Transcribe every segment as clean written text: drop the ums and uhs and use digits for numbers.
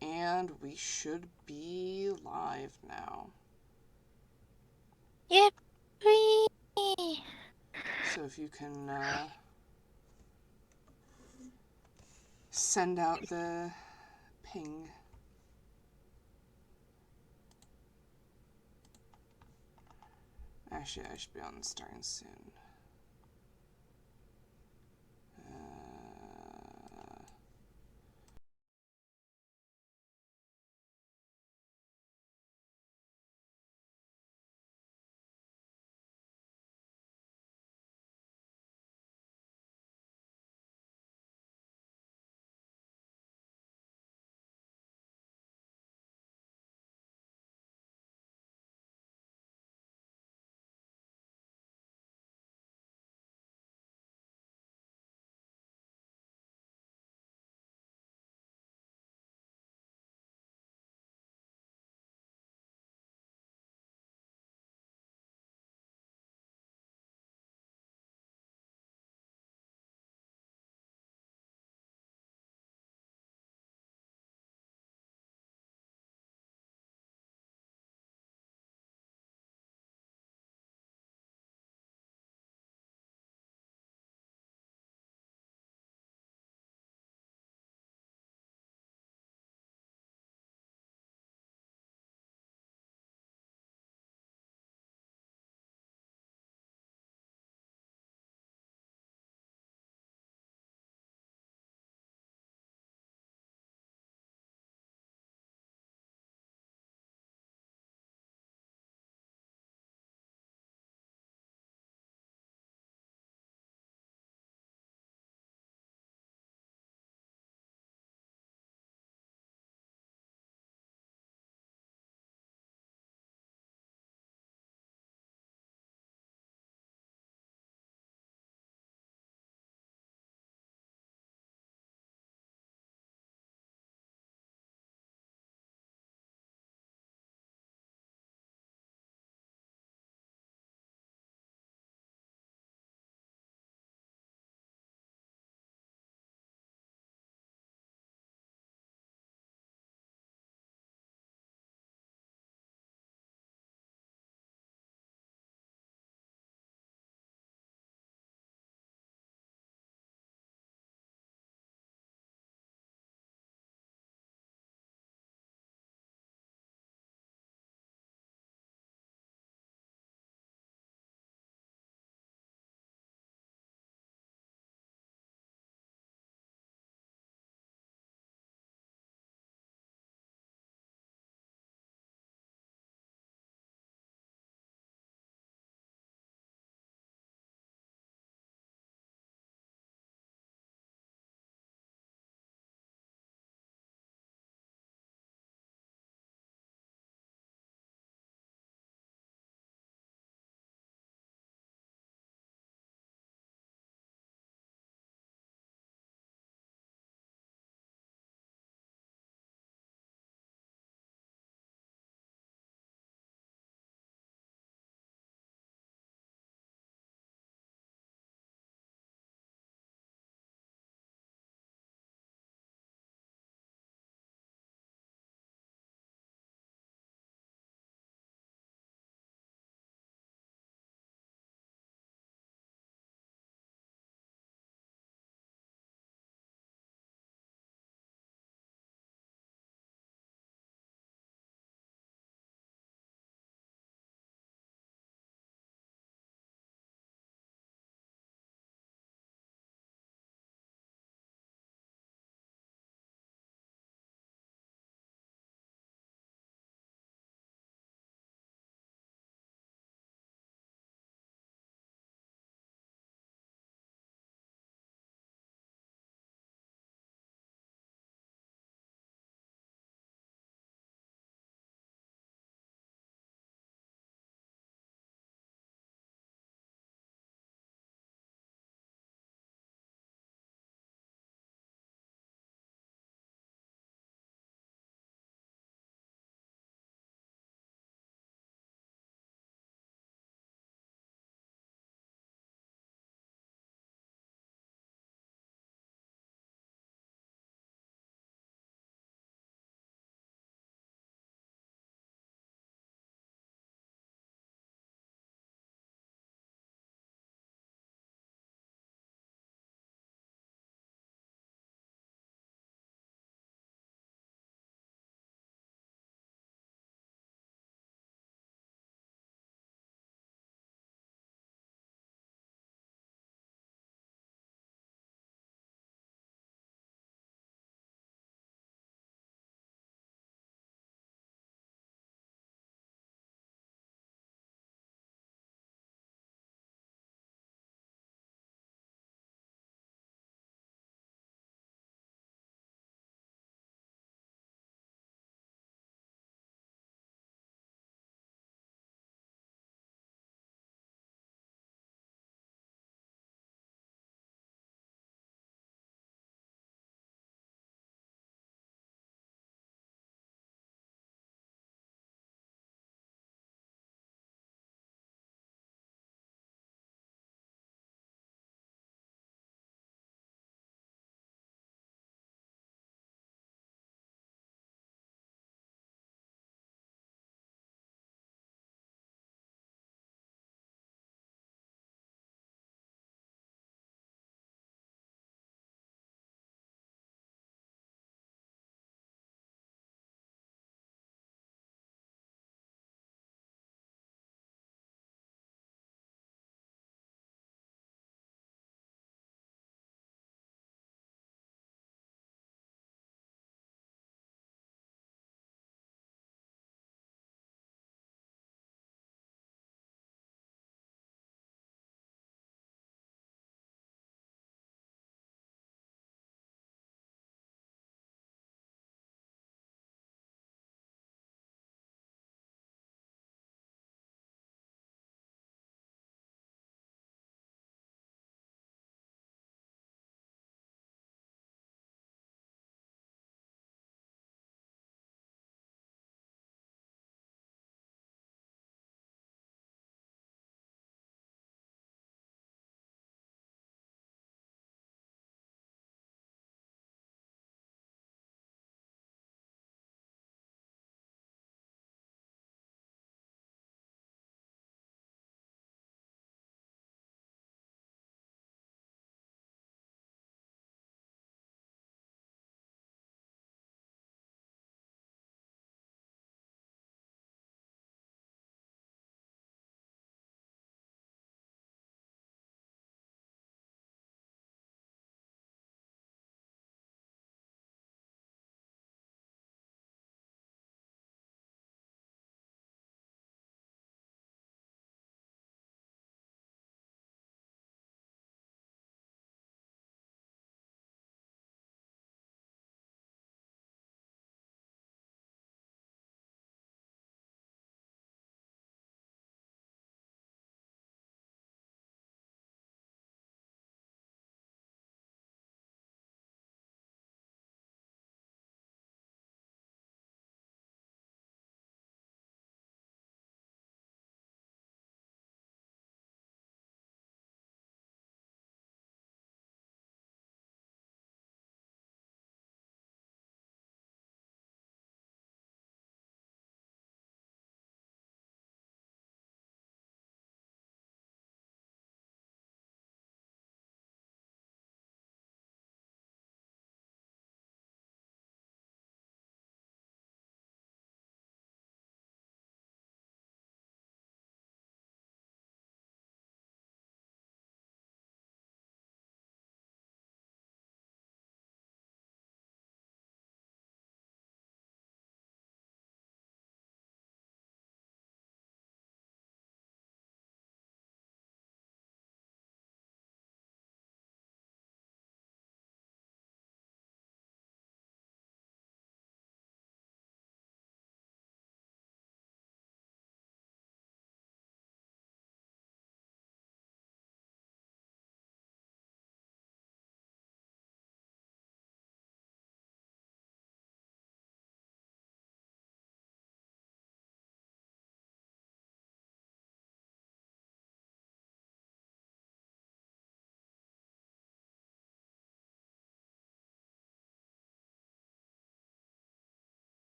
And we should be live now. Yippee! So if you can send out the ping. Actually, I should be on starting soon.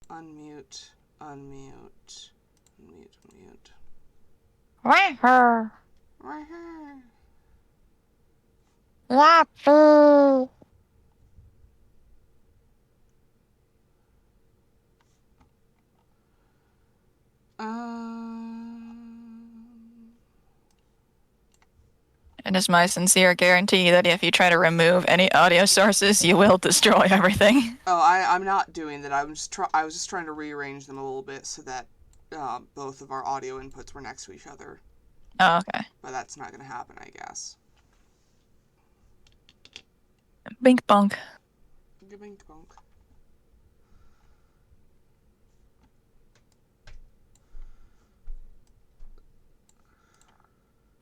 Unmute. Unmute. Unmute. Unmute. Wahoo! Woohoo! Yahoo! It is my sincere guarantee that if you try to remove any audio sources, you will destroy everything. Oh, I'm not doing that. I was just trying to rearrange them a little bit so that both of our audio inputs were next to each other. Oh, okay. But that's not going to happen, I guess. Bink bunk. Bink bonk.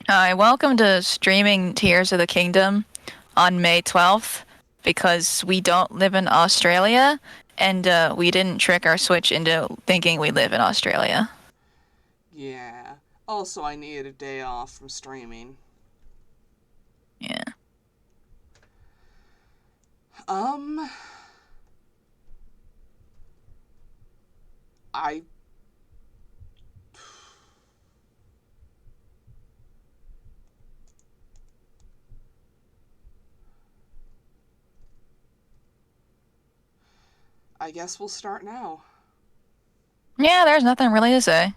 Hi, welcome to streaming Tears of the Kingdom on May 12th, because we don't live in Australia, and we didn't trick our Switch into thinking we live in Australia. Yeah. Also, I needed a day off from streaming. Yeah. I guess we'll start now. Yeah, there's nothing really to say.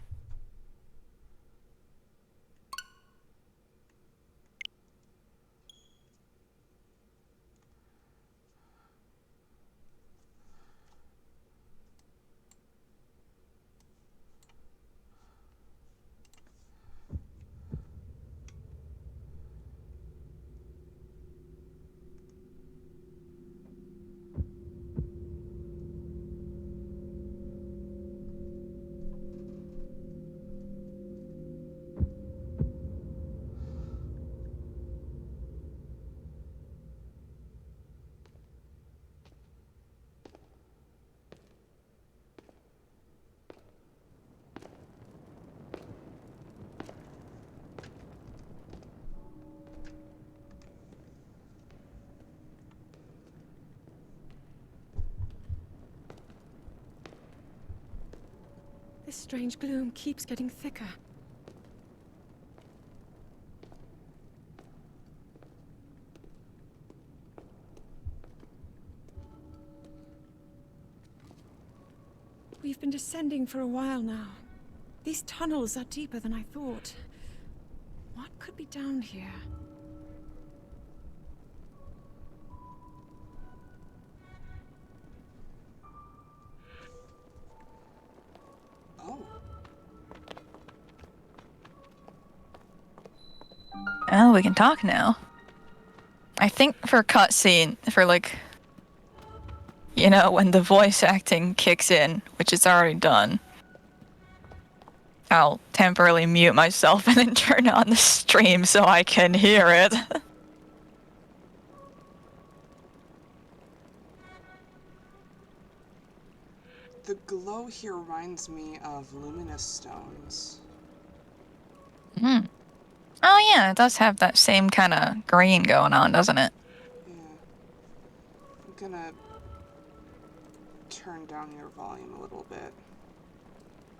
This strange gloom keeps getting thicker. We've been descending for a while now. These tunnels are deeper than I thought. What could be down here? Oh. Oh, we can talk now. I think for cutscene, for like, you know, when the voice acting kicks in, which is already done, I'll temporarily mute myself and then turn on the stream so I can hear it. The glow here reminds me of luminous stones. Hmm. Oh yeah, it does have that same kind of green going on, doesn't it? Yeah. I'm gonna turn down your volume a little bit.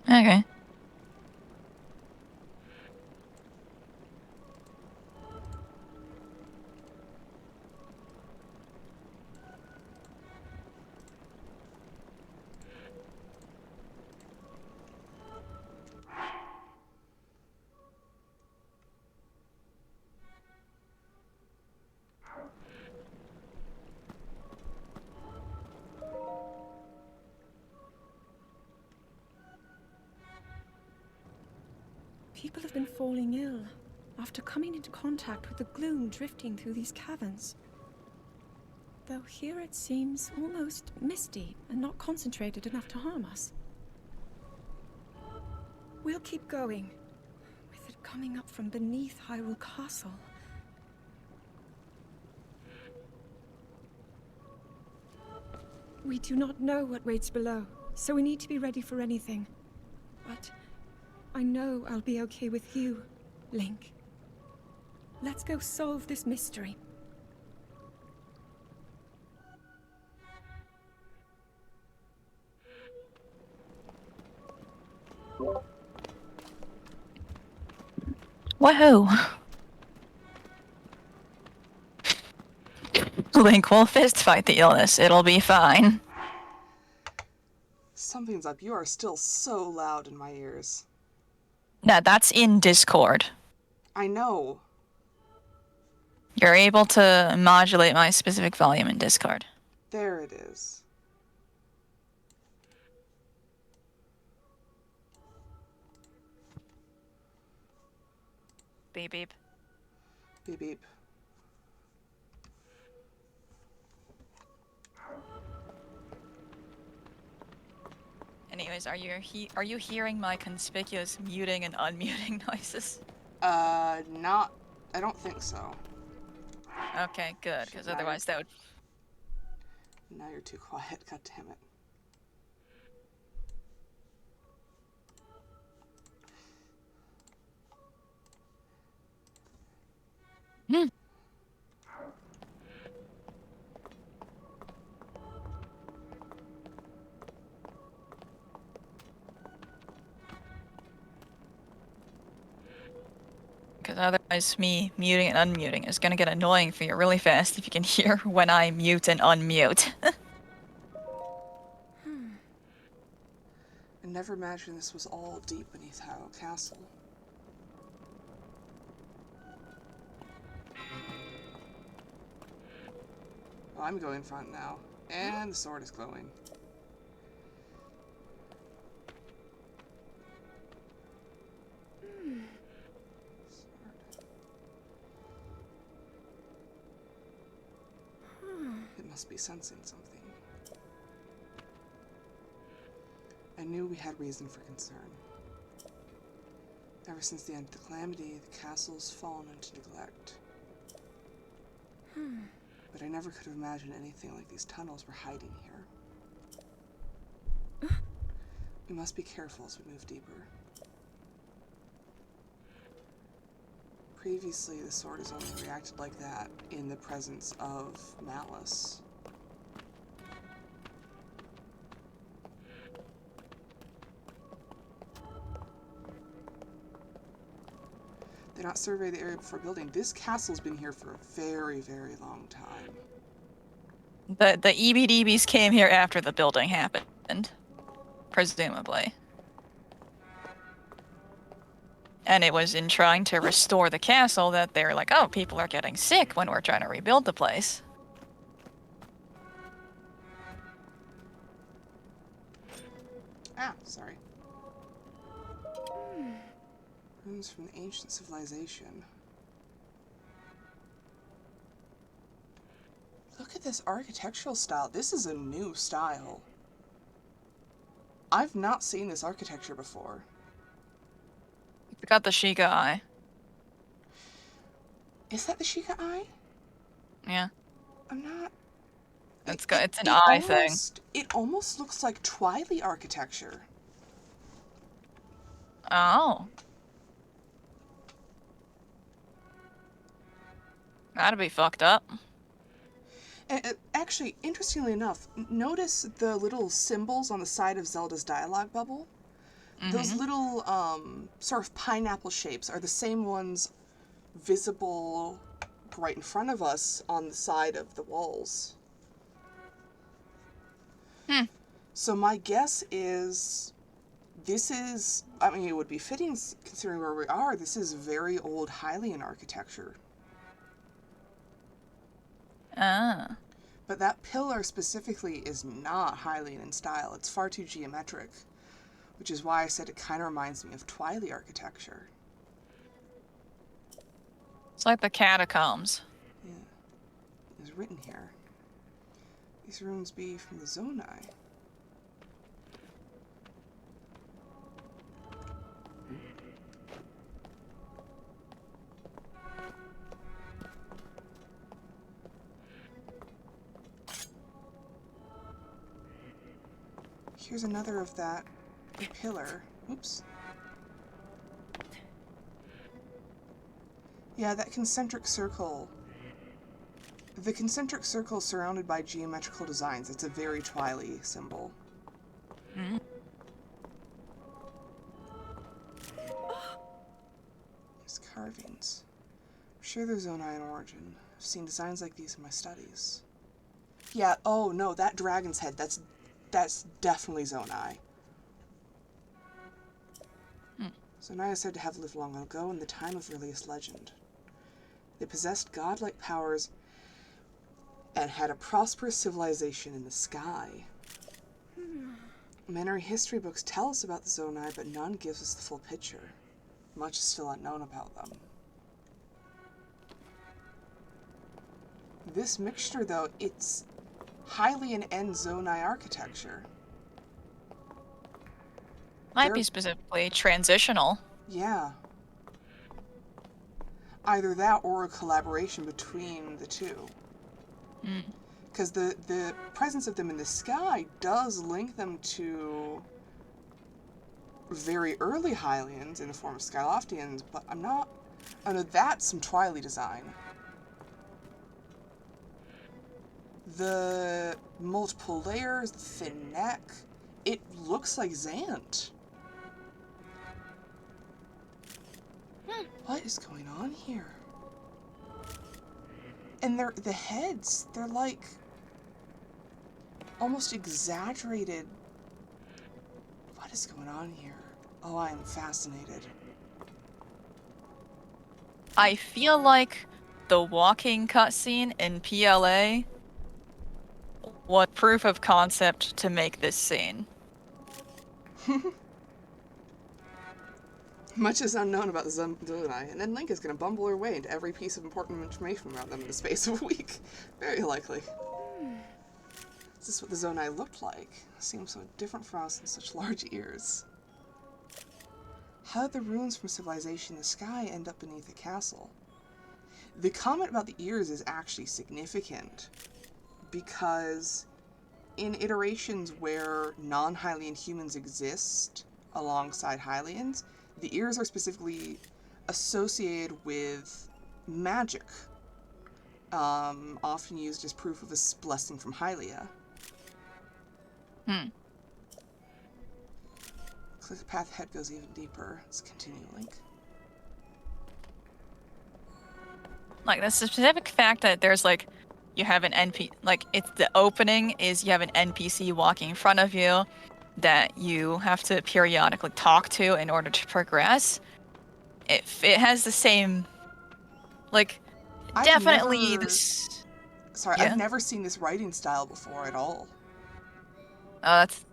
Okay. People have been falling ill after coming into contact with the gloom drifting through these caverns. Though here it seems almost misty and not concentrated enough to harm us. We'll keep going, with it coming up from beneath Hyrule Castle. We do not know what waits below, so we need to be ready for anything. But I know I'll be okay with you, Link. Let's go solve this mystery. Woohoo! Link will fist fight the illness. It'll be fine. Something's up. You are still so loud in my ears. No, that's in Discord. I know. You're able to modulate my specific volume in Discord. There it is. Beep beep. Beep beep. Anyways, are you hearing my conspicuous muting and unmuting noises? Not. I don't think so. Okay, good, because otherwise that would... Now you're too quiet, god damn it. Hmm. Because otherwise me muting and unmuting is gonna get annoying for you really fast if you can hear when I mute and unmute. I never imagined this was all deep beneath Harrow Castle. Well, I'm going front now. And the sword is glowing. It must be sensing something. I knew we had reason for concern. Ever since the end of the calamity, the castle's fallen into neglect. But I never could have imagined anything like these tunnels were hiding here. We must be careful as we move deeper. Previously, the sword has only reacted like that in the presence of malice. Did not survey the area before building. This castle's been here for a very, very long time. The EBDBs came here after the building happened, presumably. And it was in trying to restore the castle that they're like, oh, people are getting sick when we're trying to rebuild the place. Ah, sorry. Ruins from the ancient civilization. Look at this architectural style. This is a new style. I've not seen this architecture before. It's got the Sheikah eye. Is that the Sheikah eye? Yeah. I'm not... It's an eye thing. It almost looks like Twilight architecture. Oh. That'd be fucked up. And, actually, interestingly enough, notice the little symbols on the side of Zelda's dialogue bubble? Those little, sort of pineapple shapes are the same ones visible right in front of us on the side of the walls. So my guess is this is, I mean, it would be fitting considering where we are, this is very old Hylian architecture. Ah. But that pillar specifically is not Hylian in style. It's far too geometric, which is why I said it kind of reminds me of Twilight architecture. It's like the catacombs. Yeah. It's written here. These runes be from the Zonai. Here's another of that pillar. Oops. Yeah, that concentric circle. The concentric circle surrounded by geometrical designs. It's a very Twilight symbol. carvings. I'm sure they're Zonai in origin. I've seen designs like these in my studies. Yeah, oh no, that dragon's head, that's definitely Zonai. Zonai is said to have lived long ago in the time of earliest legend. They possessed godlike powers and had a prosperous civilization in the sky. Many history books tell us about the Zonai, but none gives us the full picture. Much is still unknown about them. This mixture, though, it's Hylian and Zonai architecture. Might be specifically transitional. Yeah. Either that or a collaboration between the two. Because the presence of them in the sky does link them to very early Hylians in the form of Skyloftians, but I know that's some Twilight design. The multiple layers, the thin neck, it looks like Zant. What is going on here? And the heads, they're like almost exaggerated. What is going on here? Oh, I am fascinated. I feel like the walking cutscene in PLA was proof of concept to make this scene. Much is unknown about the Zonai, and then Link is going to bumble her way into every piece of important information about them in the space of a week. Very likely. Is this what the Zonai looked like? Seems so different for us in such large ears. How did the ruins from civilization in the sky end up beneath the castle? The comment about the ears is actually significant, because in iterations where non-Hylian humans exist alongside Hylians, the ears are specifically associated with magic, often used as proof of a blessing from Hylia. Click the path ahead goes even deeper. Let's continue, Link. Like, the specific fact that there's, like, you have an it's the opening is you have an NPC walking in front of you that you have to periodically talk to in order to progress. It has the same, like, definitely this... Sorry, Yeah? I've never seen this writing style before at all. That's...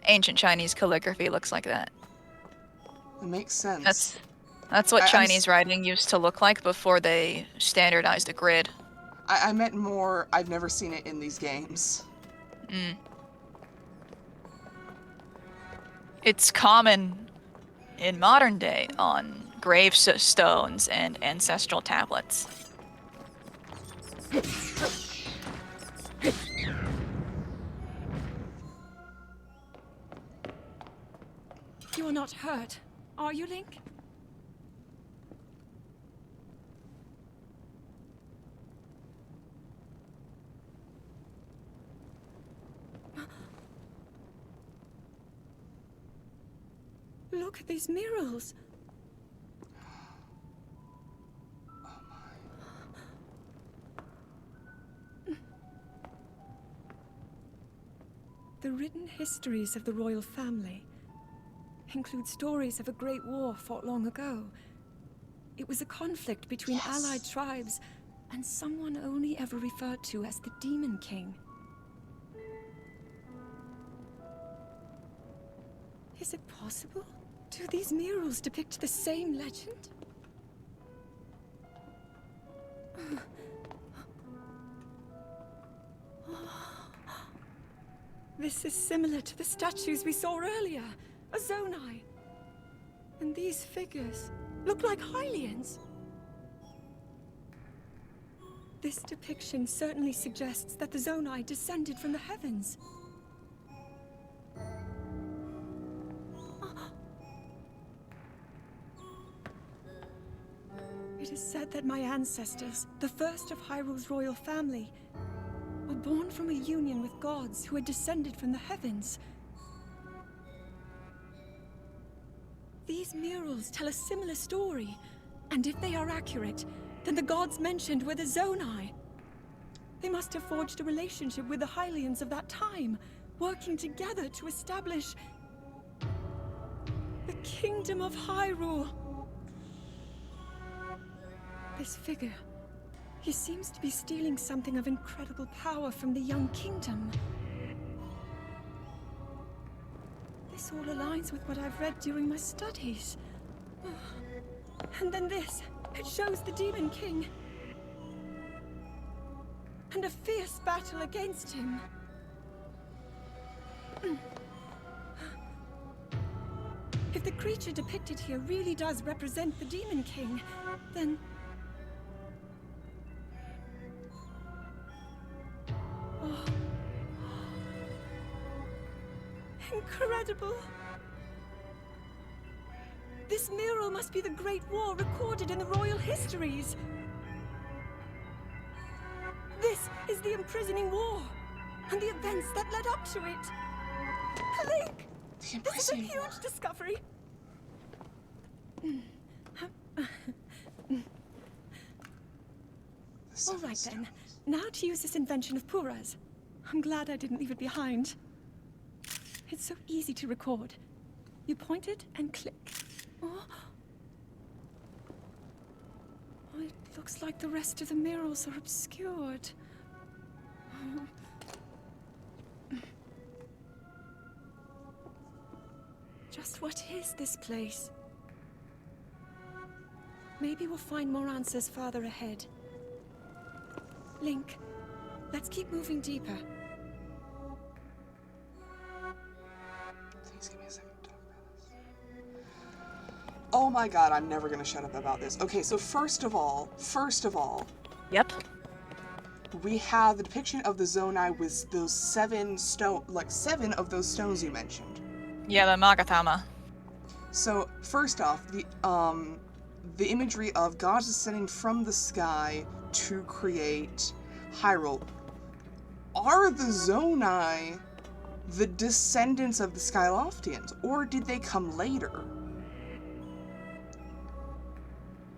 ancient Chinese calligraphy looks like that. It makes sense. That's what Chinese writing used to look like before they standardized the grid. I meant more, I've never seen it in these games. It's common in modern day on gravestones and ancestral tablets. You are not hurt, are you, Link? Look at these murals. Oh my. The written histories of the royal family include stories of a great war fought long ago. It was a conflict between allied tribes and someone only ever referred to as the Demon King. Is it possible? Do these murals depict the same legend? This is similar to the statues we saw earlier, a Zonai. And these figures look like Hylians. This depiction certainly suggests that the Zonai descended from the heavens. It is said that my ancestors, the first of Hyrule's royal family, were born from a union with gods who had descended from the heavens. These murals tell a similar story. And if they are accurate, then the gods mentioned were the Zonai. They must have forged a relationship with the Hylians of that time, working together to establish the Kingdom of Hyrule. This figure, he seems to be stealing something of incredible power from the young kingdom. This all aligns with what I've read during my studies. And then this, it shows the Demon King. And a fierce battle against him. If the creature depicted here really does represent the Demon King, then... Oh. Incredible! This mural must be the Great War recorded in the royal histories. This is the imprisoning war, and the events that led up to it. Link! This is a huge discovery. All right then. Now to use this invention of Pura's. I'm glad I didn't leave it behind. It's so easy to record. You point it and click. Oh. Oh, it looks like the rest of the murals are obscured. Just what is this place? Maybe we'll find more answers farther ahead. Link, let's keep moving deeper. Please give me a second to talk about this. Oh my god, I'm never gonna shut up about this. Okay, so first of all, Yep. we have the depiction of the Zonai with those seven of those stones you mentioned. Yeah, the Magatama. So first off, the imagery of gods descending from the sky to create Hyrule. Are the Zonai the descendants of the Skyloftians, or did they come later?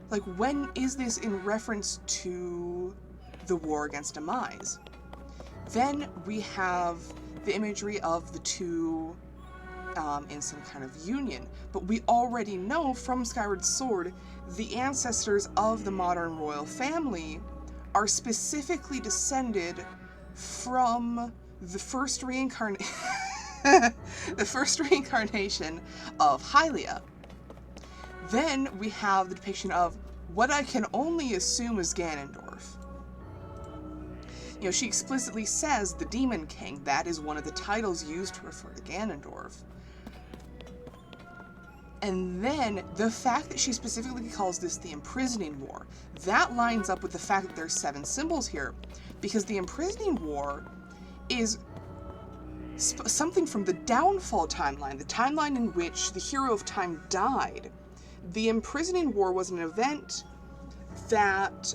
Like, when is this in reference to the war against Demise? Then we have the imagery of the two in some kind of union, but we already know from Skyward Sword the ancestors of the modern royal family are specifically descended from the first reincarnation of Hylia. Then we have the depiction of what I can only assume is Ganondorf. You know, she explicitly says the Demon King. That is one of the titles used to refer to Ganondorf. And then the fact that she specifically calls this the Imprisoning War, that lines up with the fact that there's 7 symbols here, because the Imprisoning War is something from the Downfall timeline, the timeline in which the Hero of Time died. The Imprisoning War was an event that,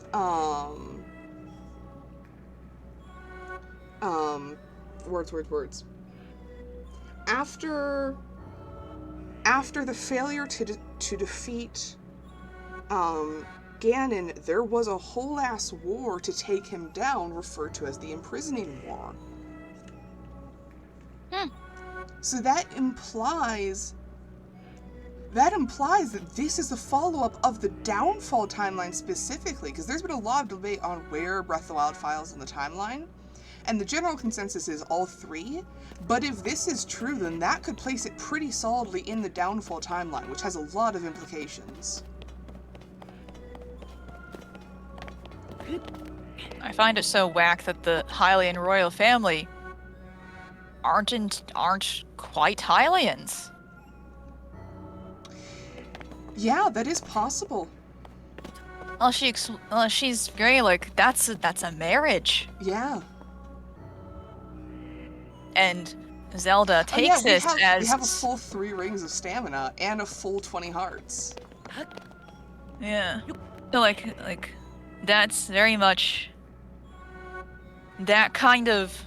words. After the failure to defeat Ganon, there was a whole ass war to take him down, referred to as the Imprisoning War. So that implies that this is the follow-up of the Downfall timeline specifically, because there's been a lot of debate on where Breath of the Wild falls in the timeline, and the general consensus is all 3, but if this is true, then that could place it pretty solidly in the Downfall timeline, which has a lot of implications. I find it so whack that the Hylian royal family aren't quite Hylians. Yeah, that is possible. Well, she's very like, that's a marriage. Yeah. And Zelda takes this as... We have a full 3 rings of stamina and a full 20 hearts. Yeah. So like, that's very much that kind of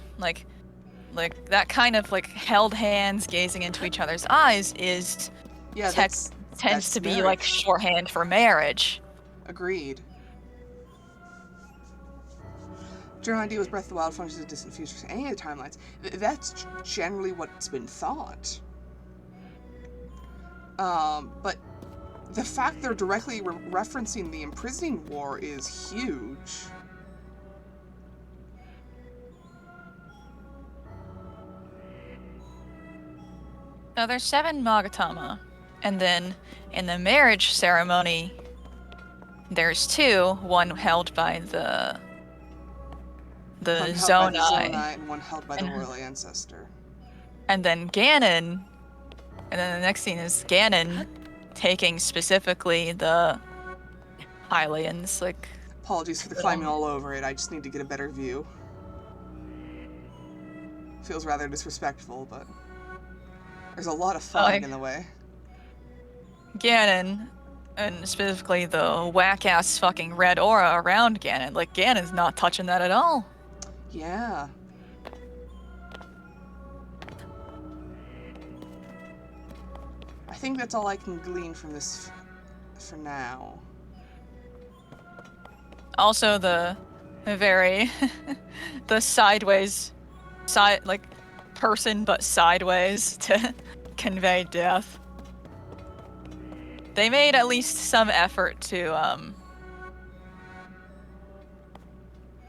held hands gazing into each other's eyes is tends to be like marriage. shorthand for marriage. Agreed. General idea was Breath of the Wild functions in distant futures. Any of the timelines. That's generally what's been thought. But the fact they're directly referencing the imprisoning war is huge. Now there's 7 Magatama, and then in the marriage ceremony, there's 2. One held by the One held by the Zonai, Zonai and one held by the Royal Ancestor. and then Ganon. And then the next scene is Ganon taking specifically the Hylians, like... Apologies for the climbing all over it, I just need to get a better view. Feels rather disrespectful, but there's a lot of fog in the way. Ganon, and specifically the whack-ass fucking red aura around Ganon, like Ganon's not touching that at all. Yeah. I think that's all I can glean from this for now. Also the very the sideways like person but sideways to convey death. They made at least some effort to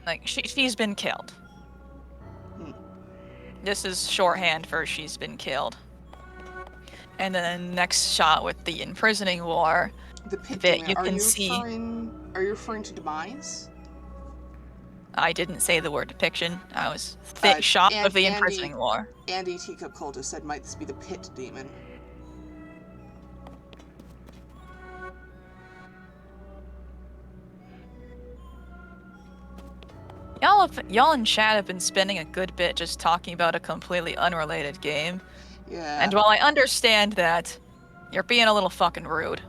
like she's been killed. This is shorthand for she's been killed. And then the next shot with the imprisoning war, the pit that demon, you can see. Are you referring to Demise? I didn't say the word depiction. I was shot of the imprisoning war. Andy Teacup Cultist said, might this be the pit demon? Y'all in chat have been spending a good bit just talking about a completely unrelated game. Yeah. And while I understand that, you're being a little fucking rude.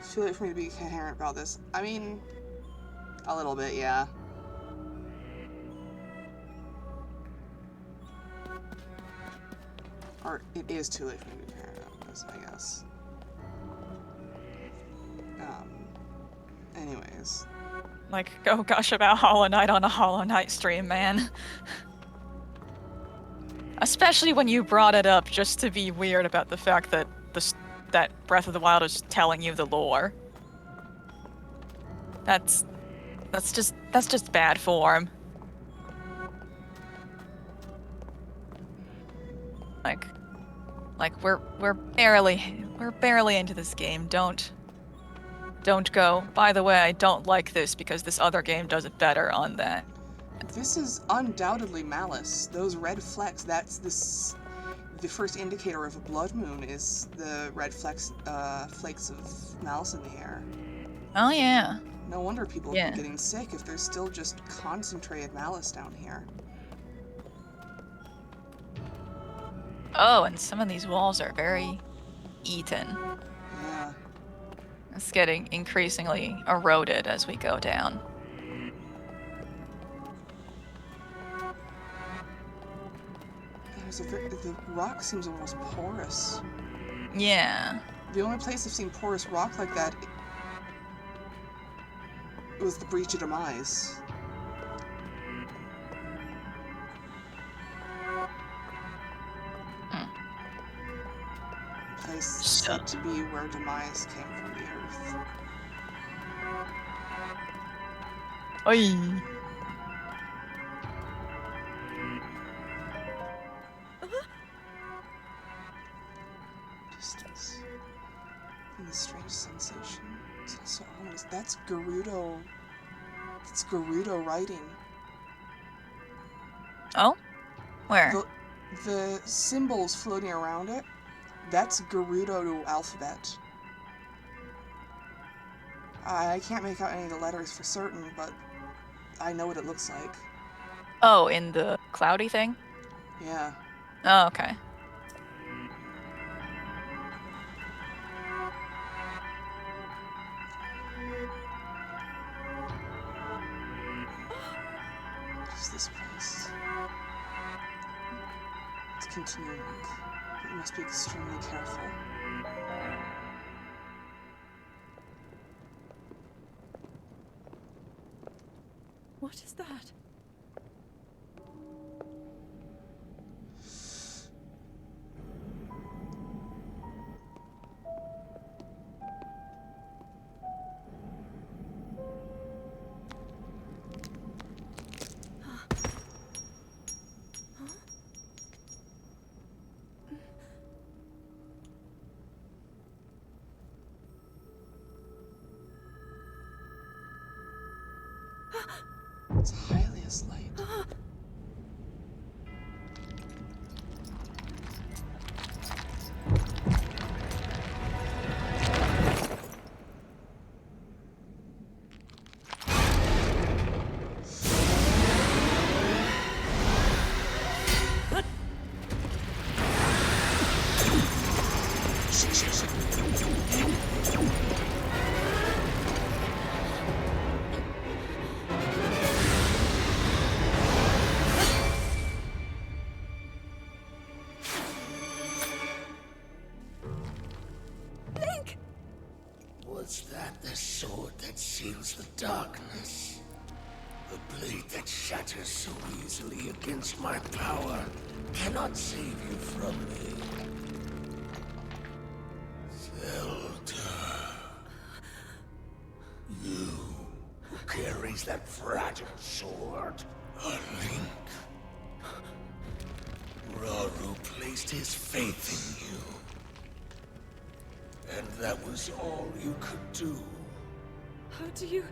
It's too late for me to be coherent about this. I mean, a little bit, yeah. Or it is too late for me to be coherent about this, I guess. Anyways. Like, go gush about Hollow Knight on a Hollow Knight stream, man. Especially when you brought it up just to be weird about the fact that that Breath of the Wild is telling you the lore. That's just bad form. Like we're barely into this game. Don't go, by the way, I don't like this because this other game does it better on that. This is undoubtedly malice. Those red flecks, that's the first indicator of a blood moon is the red flakes of malice in the air. Oh yeah. No wonder people have been getting sick if there's still just concentrated malice down here. Oh, and some of these walls are very eaten. Yeah. It's getting increasingly eroded as we go down. The rock seems almost porous. Yeah. The only place I've seen porous rock like that was the Breach of Demise. Place said to be where Demise came from the earth. Oi. Distance. And the strange sensation. It's also ominous. That's Gerudo. It's Gerudo writing. Oh? Where? The symbols floating around it, that's Gerudo alphabet. I can't make out any of the letters for certain, but I know what it looks like. Oh, in the cloudy thing? Yeah. Oh, okay. What is this place? It's continuing, but you must be extremely careful. What is that? It's Hylia's light. Shit. Was that the sword that seals the darkness? The blade that shatters so easily against my power cannot save you from me. Zelda. You who carries that fragile sword. A Link. Rauru placed his faith in you. And that was all you could do. How do you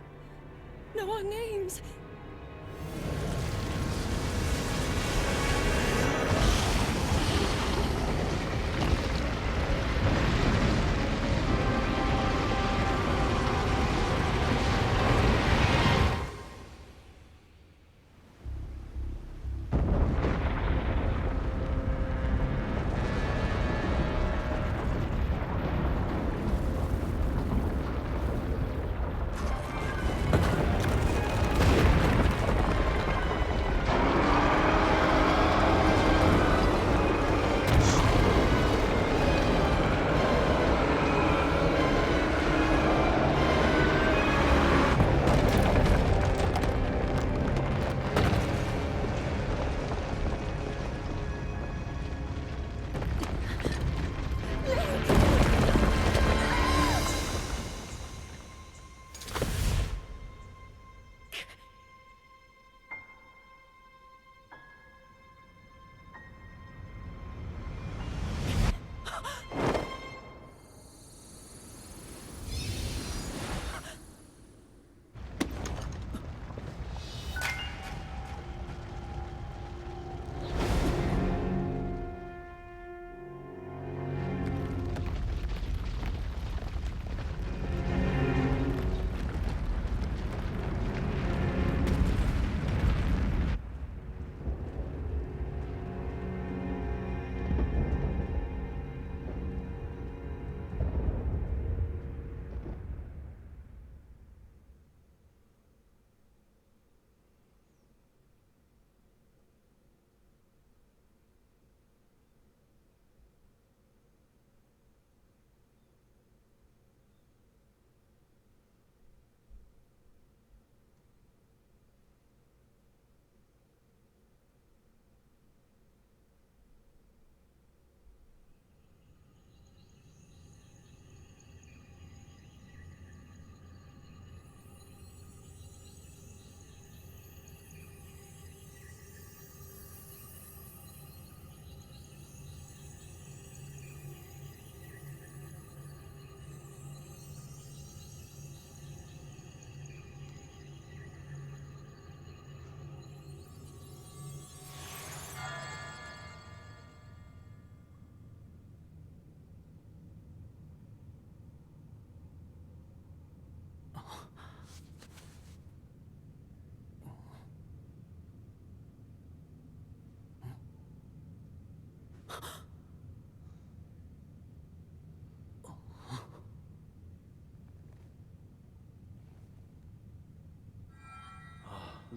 know our names?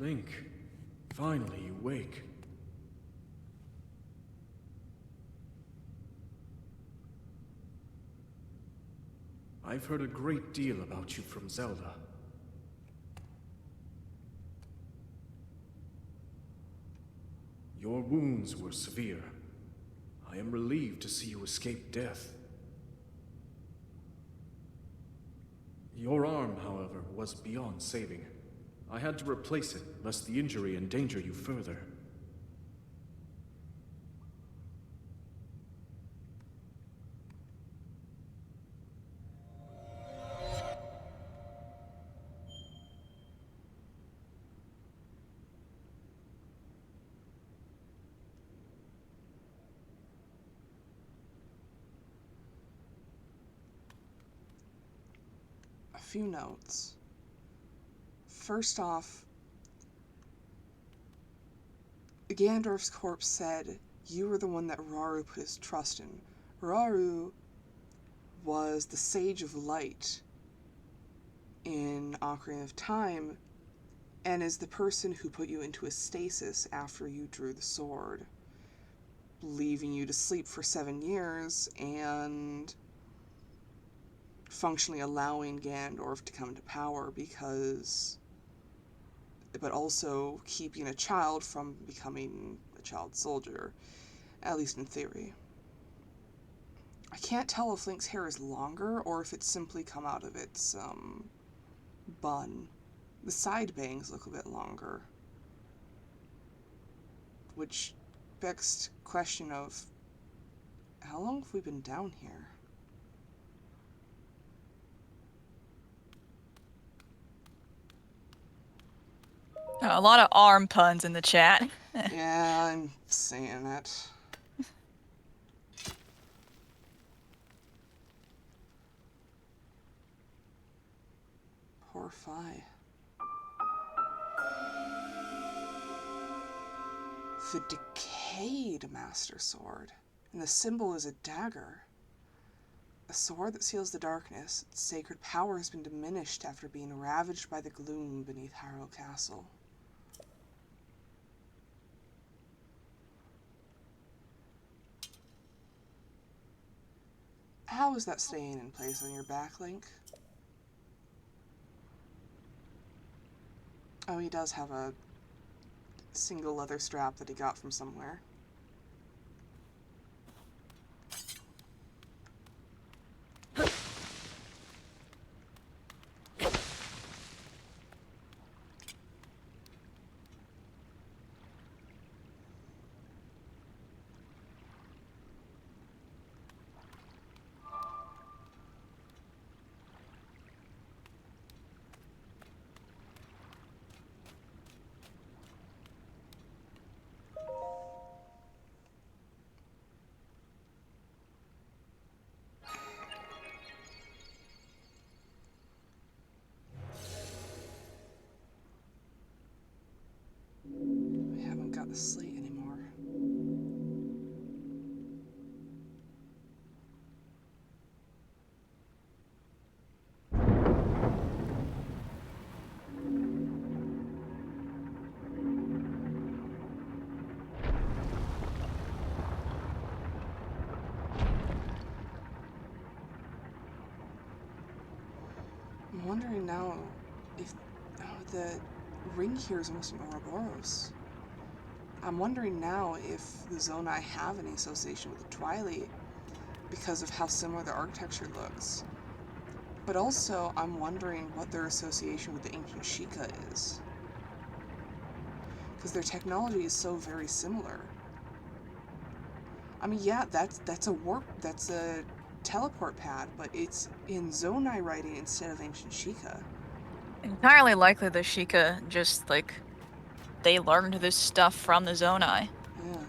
Link, finally you wake. I've heard a great deal about you from Zelda. Your wounds were severe. I am relieved to see you escape death. Your arm, however, was beyond saving. I had to replace it, lest the injury endanger you further. A few notes. First off, Ganondorf's corpse said, "You were the one that Rauru put his trust in." Rauru was the Sage of Light in Ocarina of Time, and is the person who put you into a stasis after you drew the sword, leaving you to sleep for 7 years, and functionally allowing Ganondorf to come to power but also keeping a child from becoming a child soldier, at least in theory. I can't tell if Link's hair is longer or if it's simply come out of its bun. The side bangs look a bit longer, which begs the question of how long have we been down here? A lot of arm puns in the chat. Yeah, I'm seeing it. Poor Fi. The decayed Master Sword, and the symbol is a dagger. A sword that seals the darkness. Its sacred power has been diminished after being ravaged by the gloom beneath Harrow Castle. How is that staying in place on your back, Link? Oh, he does have a single leather strap that he got from somewhere. I haven't got the slate anymore. I'm wondering now if the ring here is almost an Ouroboros. I'm wondering now if the Zonai have any association with the Twilight because of how similar the architecture looks. But also, I'm wondering what their association with the ancient Sheikah is. Because their technology is so very similar. I mean, yeah, that's a teleport pad, but it's in Zonai writing instead of ancient Sheikah. Entirely likely the Sheikah just, like, they learned this stuff from the Zonai. Yeah.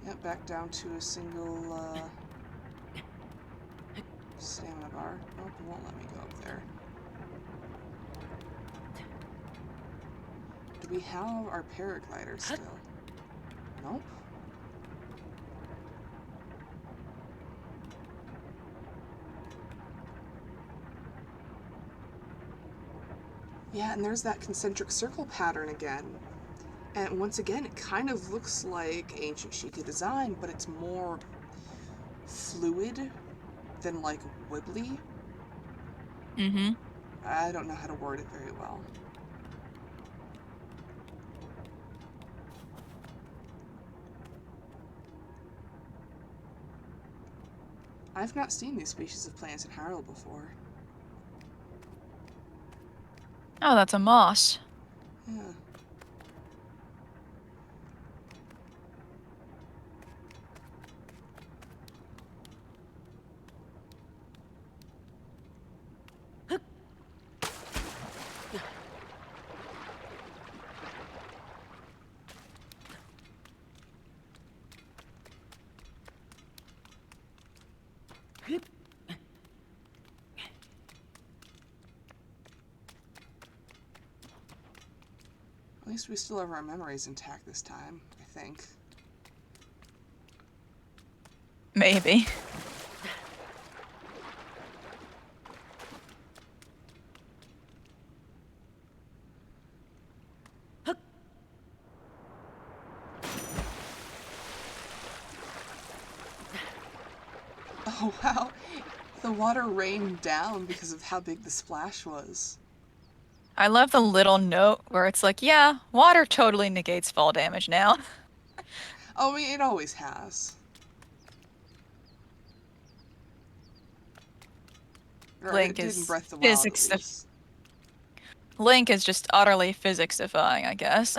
Yep, back down to a single stamina bar. Nope, it won't let me go up there. Do we have our paraglider still? Nope. Yeah, and there's that concentric circle pattern again. And once again, it kind of looks like ancient Sheikah design, but it's more fluid than, like, wibbly. Mm-hmm. I don't know how to word it very well. I've not seen these species of plants in Hyrule before. Oh, that's a moss. Yeah. At least we still have our memories intact this time, I think. Maybe. Oh wow, the water rained down because of how big the splash was. I love the little note where it's like, yeah, water totally negates fall damage now. Oh, I mean, it always has. Or it Link did in is Breath of the Wild, physics. at least. Link is just utterly physics-defying, I guess.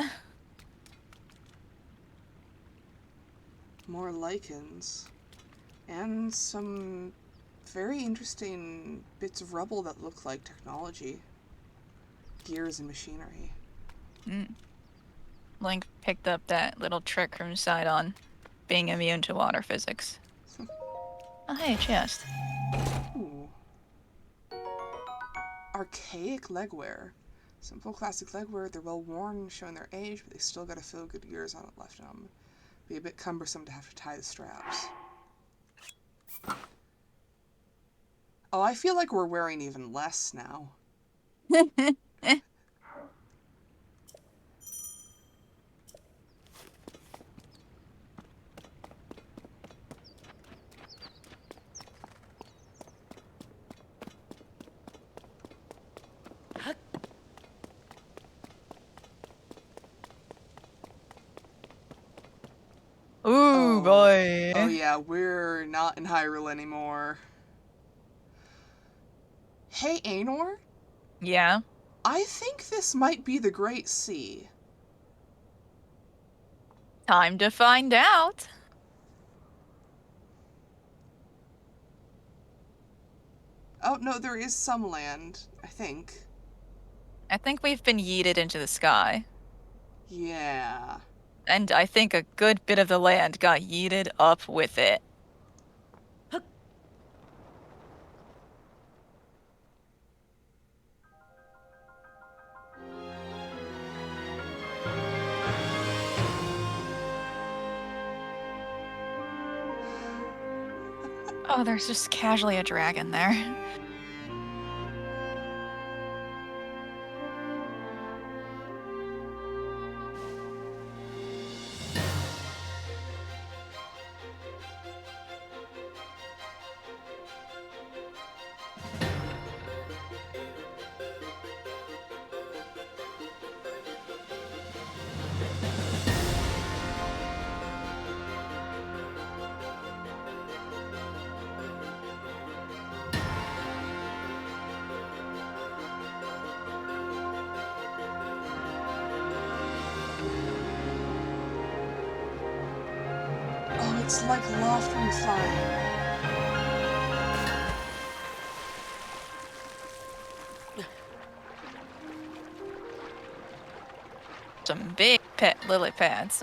More lichens. And some very interesting bits of rubble that look like technology. Gears and machinery. Mm. Link picked up that little trick from Sidon, being immune to water physics. Oh, hey, a chest. Ooh. Archaic legwear. Simple classic legwear, they're well worn, showing their age, but they still got a few good years on it left on them. Be a bit cumbersome to have to tie the straps. Oh, I feel like we're wearing even less now. Ooh, boy. Oh yeah, we're not in Hyrule anymore. Hey, Aenor? Yeah. I think this might be the Great Sea. Time to find out. Oh, no, there is some land, I think. I think we've been yeeted into the sky. Yeah. And I think a good bit of the land got yeeted up with it. Oh, there's just casually a dragon there. Oh, it's like loft from flying. Some big pet lily pads.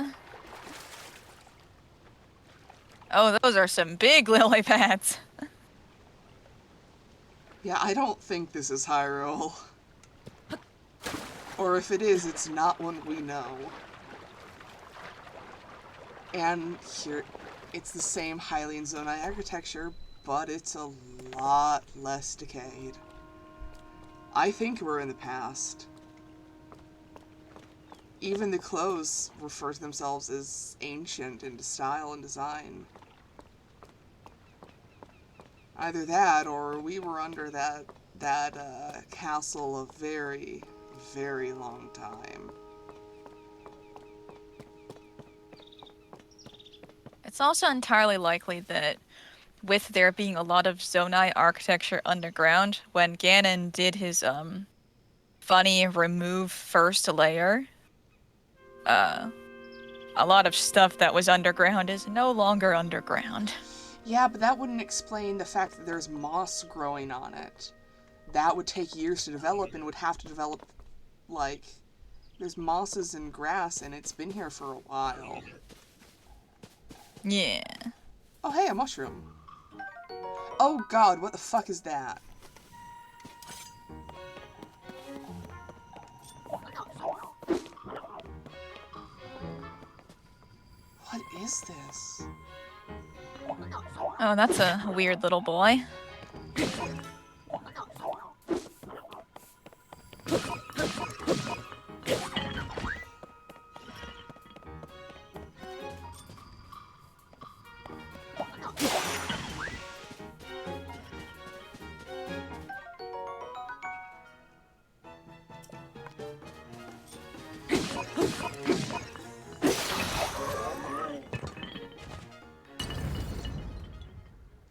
Oh, those are some big lily pads. Yeah, I don't think this is Hyrule. Or if it is, it's not one we know. And here, it's the same Hylian Zonai architecture, but it's a lot less decayed. I think we're in the past. Even the clothes refer to themselves as ancient in style and design. Either that, or we were under that castle a very, very long time. It's also entirely likely that with there being a lot of Zonai architecture underground, when Ganon did his funny remove first layer, a lot of stuff that was underground is no longer underground. Yeah, but that wouldn't explain the fact that there's moss growing on it. That would take years to develop and would have to develop, like, there's mosses and grass and it's been here for a while. Yeah. Oh, hey, a mushroom. Oh god, what the fuck is that? What is this? Oh, that's a weird little boy.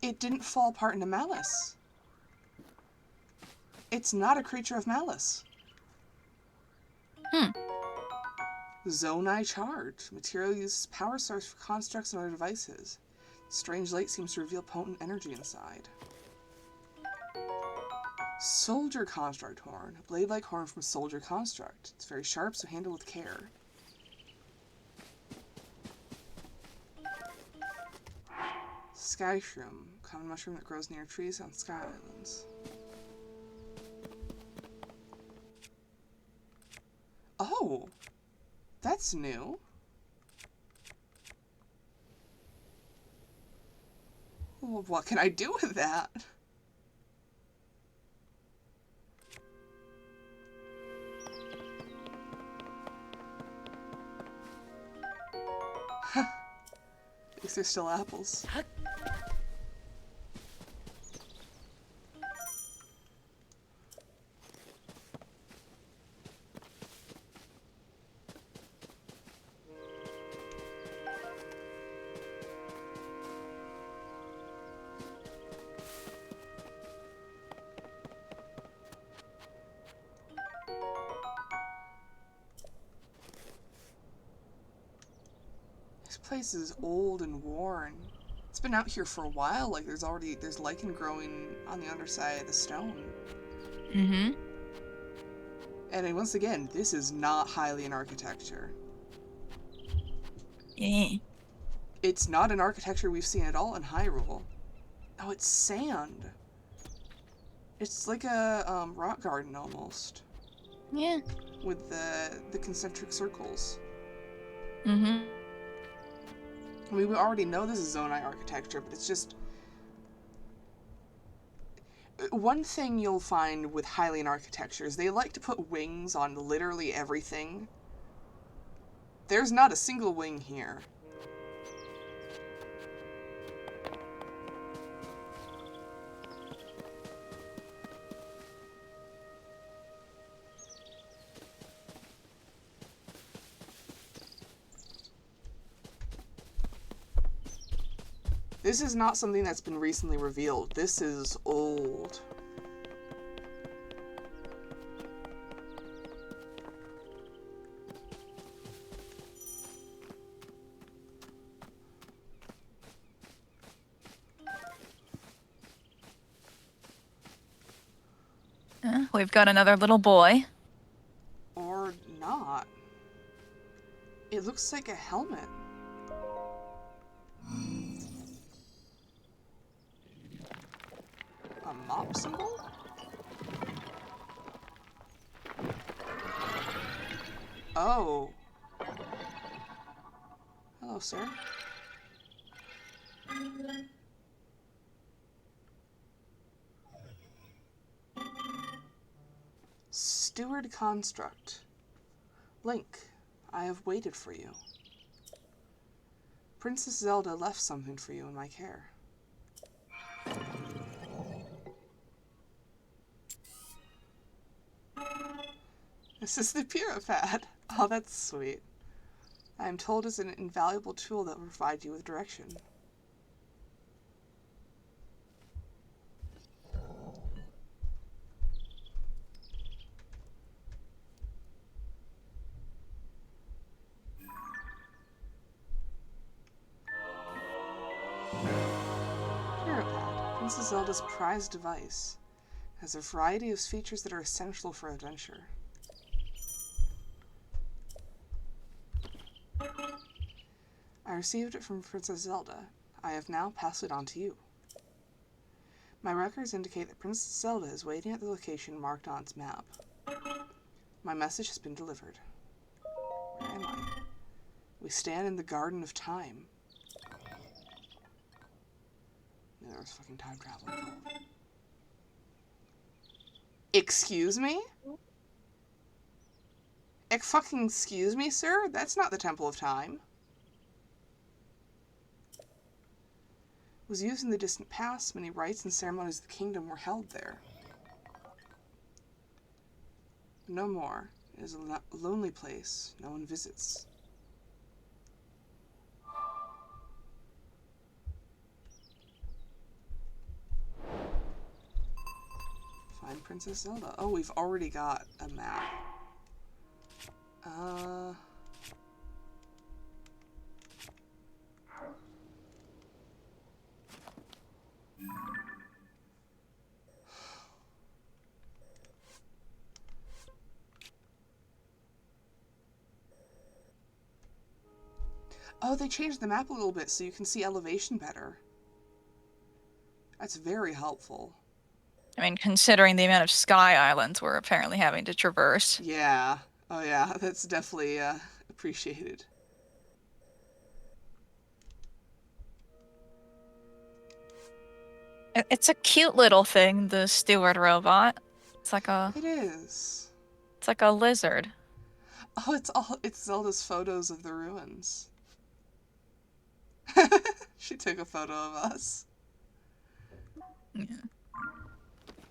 It didn't fall apart into malice. It's not a creature of malice. Zonai charge. Material uses power source for constructs and other devices. Strange light seems to reveal potent energy inside. Soldier construct horn. A blade-like horn from a soldier construct. It's very sharp, so handle with care. Sky shroom. Common mushroom that grows near trees on sky islands. Oh! That's new. Well, what can I do with that? At least they're still apples. This place is old and worn. It's been out here for a while, like there's lichen growing on the underside of the stone. Mm-hmm. And once again, this is not Hylian architecture. Yeah. It's not an architecture we've seen at all in Hyrule. Oh, it's sand. It's like a rock garden almost. Yeah. With the concentric circles. Mm-hmm. I mean, we already know this is Zonai architecture, but it's just... One thing you'll find with Hylian architecture is they like to put wings on literally everything. There's not a single wing here. This is not something that's been recently revealed. This is old. We've got another little boy. Or not. It looks like a helmet. A mop symbol? Oh. Hello, sir. Steward construct. Link. I have waited for you. Princess Zelda left something for you in my care. This is the Puripad. Oh, that's sweet. I am told it's an invaluable tool that will provide you with direction. Puripad, Princess Zelda's prized device, has a variety of features that are essential for adventure. I received it from Princess Zelda. I have now passed it on to you. My records indicate that Princess Zelda is waiting at the location marked on its map. My message has been delivered. Where am I? We stand in the Garden of Time. Yeah, there was fucking time travel involved. Excuse me? Fucking excuse me, sir? That's not the Temple of Time. It was used in the distant past. Many rites and ceremonies of the kingdom were held there. No more. It is a lonely place. No one visits. Find Princess Zelda. Oh, we've already got a map. Oh, they changed the map a little bit so you can see elevation better. That's very helpful. I mean, considering the amount of sky islands we're apparently having to traverse. Yeah. Oh yeah, that's definitely appreciated. It's a cute little thing, the steward robot. It's like a... It is. It's like a lizard. Oh, it's Zelda's photos of the ruins. She took a photo of us. Yeah.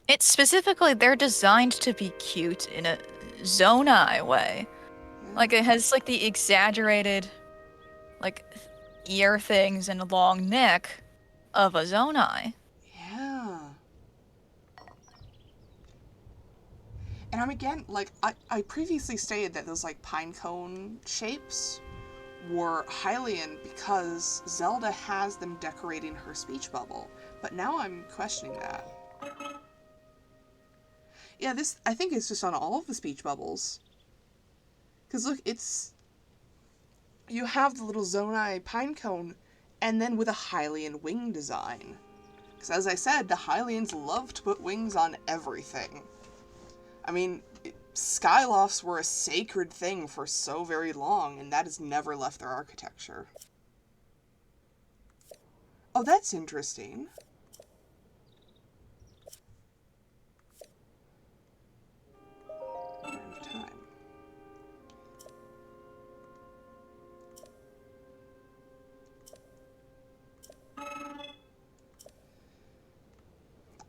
It's specifically, they're designed to be cute in a Zonai way. Yeah. Like, it has, like, the exaggerated, like, ear things and a long neck of a Zonai. Yeah. And I'm again, like, I previously stated that those, like, pine cone shapes were Hylian because Zelda has them decorating her speech bubble. But now I'm questioning that. Yeah, this, I think it's just on all of the speech bubbles. Because look, you have the little Zonai pine cone, and then with a Hylian wing design. Because as I said, the Hylians love to put wings on everything. I mean, Skylofts were a sacred thing for so very long, and that has never left their architecture. Oh, that's interesting. Garden of Time.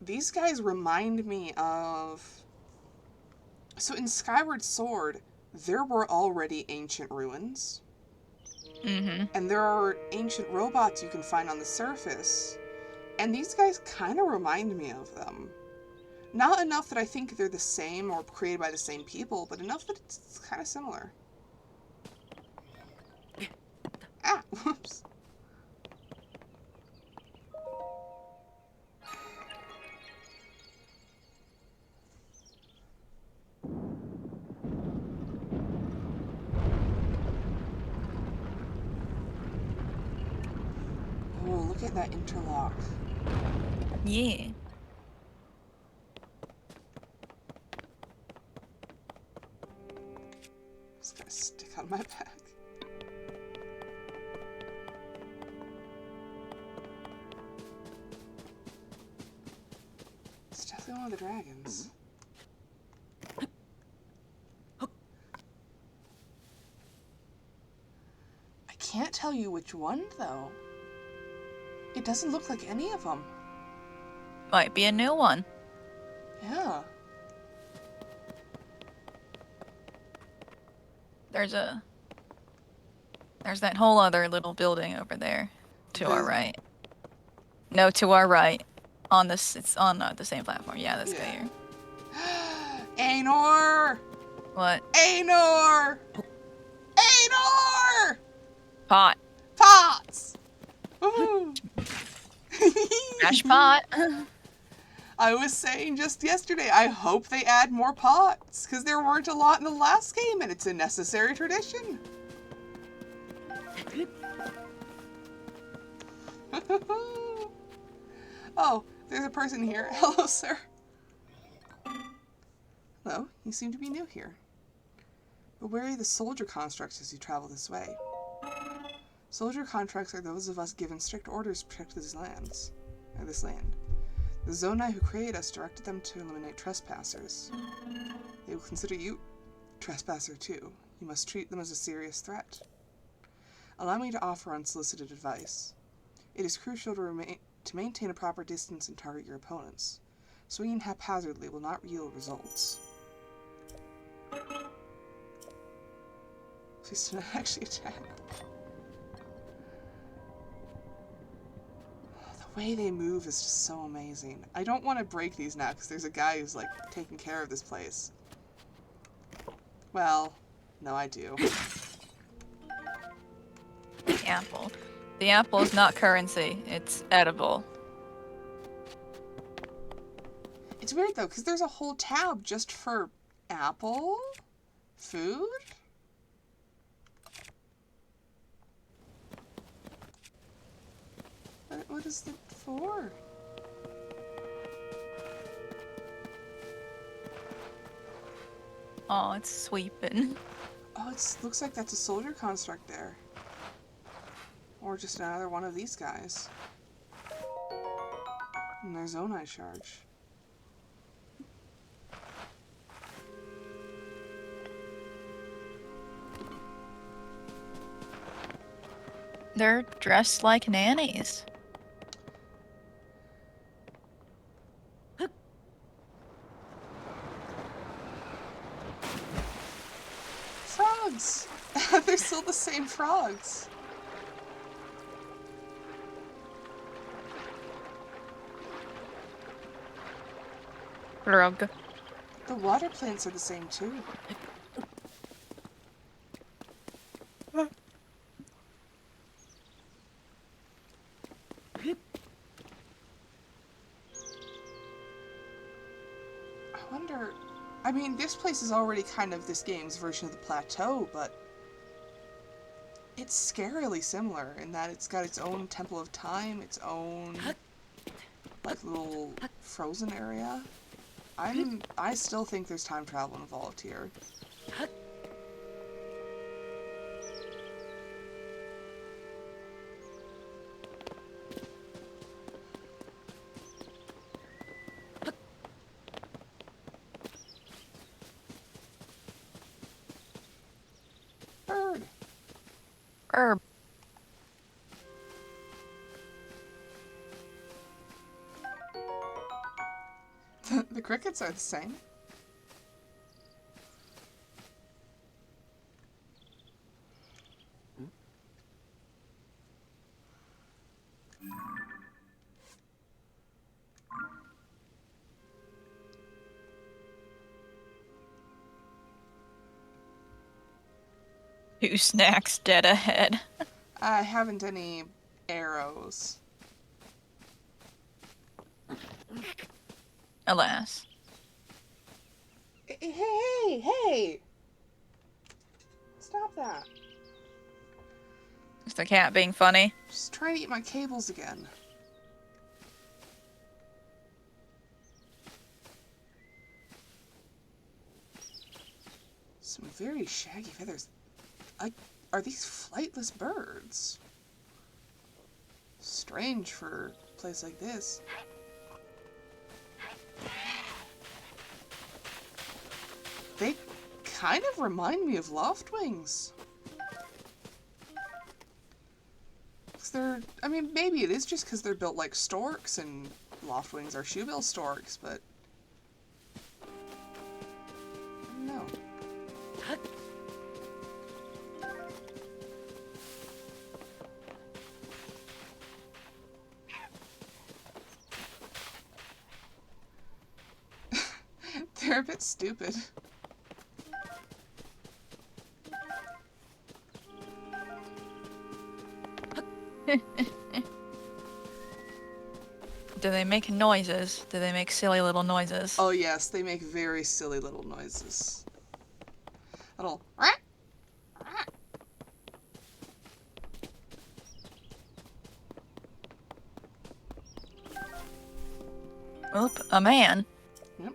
These guys remind me of... So in Skyward Sword, there were already ancient ruins. Mm-hmm. And there are ancient robots you can find on the surface. And these guys kind of remind me of them. Not enough that I think they're the same or created by the same people, but enough that it's kind of similar. Ah, whoops. Oh, look at that interlock. Yeah. Just gotta stick on my back. It's definitely one of the dragons. tell you which one, though. It doesn't look like any of them. Might be a new one. Yeah. There's that whole other little building over there. To our right. No, to our right. It's on the same platform. Yeah, this guy here. Aenor! What? Aenor! Aenor! Pot. Pots! Woo! Trash pot. I was saying just yesterday, I hope they add more pots, because there weren't a lot in the last game, and it's a necessary tradition. Oh, there's a person here. Hello, sir. Hello, you seem to be new here. Beware of the soldier constructs as you travel this way. Soldier contracts are those of us given strict orders to protect this land. The Zonai who created us directed them to eliminate trespassers. They will consider you trespasser too. You must treat them as a serious threat. Allow me to offer unsolicited advice. It is crucial to maintain a proper distance and target your opponents. Swinging haphazardly will not yield results. Please do not actually attack. The way they move is just so amazing. I don't want to break these now because there's a guy who's like taking care of this place. Well, no, I do. The apple. The apple is not currency. It's edible. It's weird though because there's a whole tab just for apple food. What is it for? Oh, it's sweeping. Oh, it looks like that's a soldier construct there. Or just another one of these guys. And there's Zonai charge. They're dressed like nannies. Frogs! They're still the same frogs. Rug. The water plants are the same too. I wonder... I mean, this place is already kind of this game's version of the plateau, but it's scarily similar in that it's got its own Temple of Time, its own like little frozen area. I still think there's time travel involved here. Bird. Herb. The crickets are the same. Two snacks dead ahead. I haven't any arrows. Alas. Hey! Stop that. Is the cat being funny? Just trying to eat my cables again. Some very shaggy feathers. Are these flightless birds? Strange for a place like this. They kind of remind me of loftwings. they're... I mean, maybe it is just because they're built like storks and loftwings are shoebill storks, but... No. They're a bit stupid. Do they make noises? Do they make silly little noises? Oh yes, they make very silly little noises. Little... Oop, a man. Yep.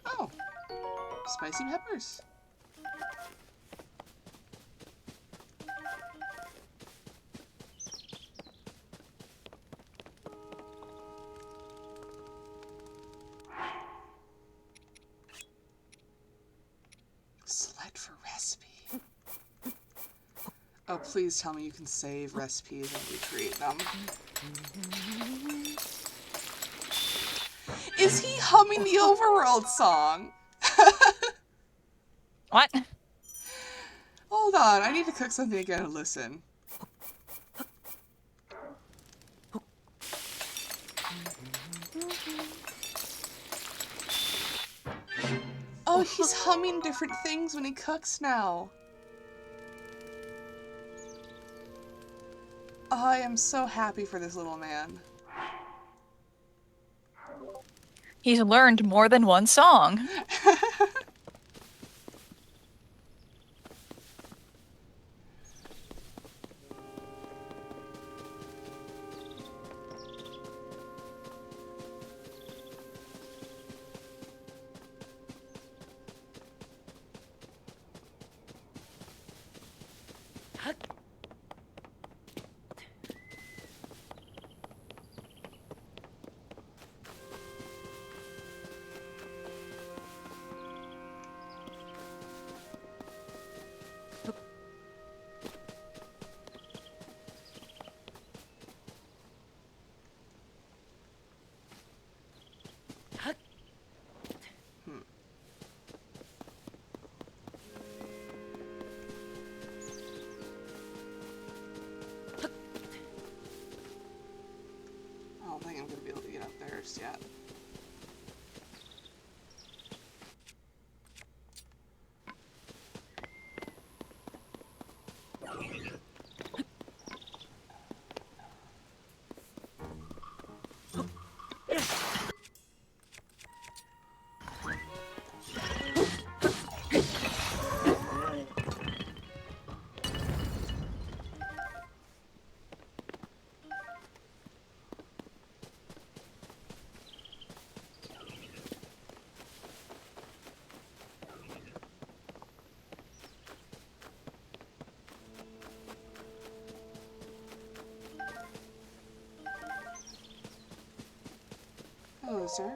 Oh. Spicy peppers. Select for recipe. Oh, please tell me you can save recipes and recreate them. Is he humming the overworld song? What? Hold on, I need to cook something again and listen. Oh, he's humming different things when he cooks now. Oh, I am so happy for this little man. He's learned more than one song. I don't think I'm going to be able to get up there just yet. Hello, sir.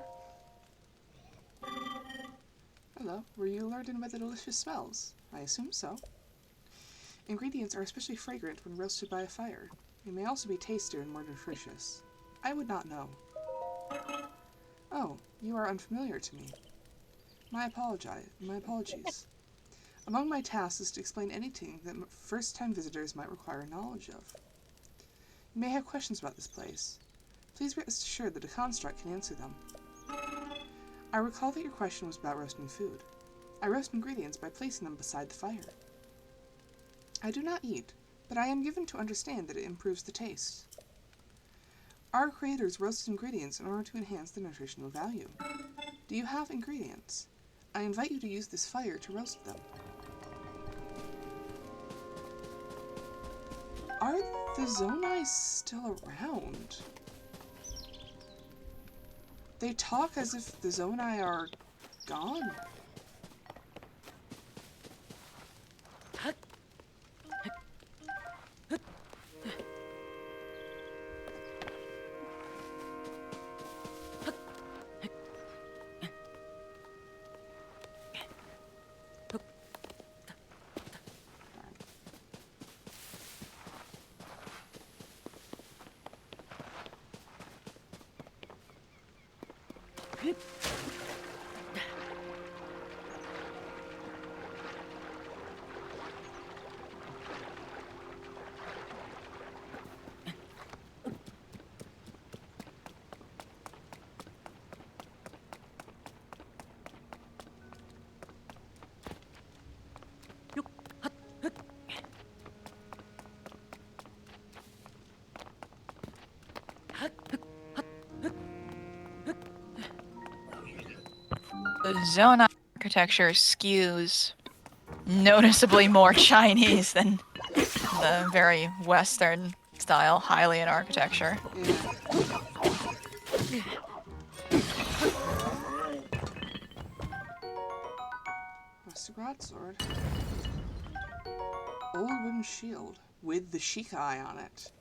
Hello. Were you alerted by the delicious smells? I assume so. Ingredients are especially fragrant when roasted by a fire. They may also be tastier and more nutritious. I would not know. Oh, you are unfamiliar to me. My apologies. Among my tasks is to explain anything that first-time visitors might require knowledge of. You may have questions about this place. Please rest assured that a construct can answer them. I recall that your question was about roasting food. I roast ingredients by placing them beside the fire. I do not eat, but I am given to understand that it improves the taste. Our creators roasted ingredients in order to enhance their nutritional value. Do you have ingredients? I invite you to use this fire to roast them. Are the Zonai still around? They talk as if the Zonai are gone. The Zonai architecture skews noticeably more Chinese than the very Western style Hylian architecture. Yeah. Rusty broadsword. Old wooden shield with the Sheikah eye on it.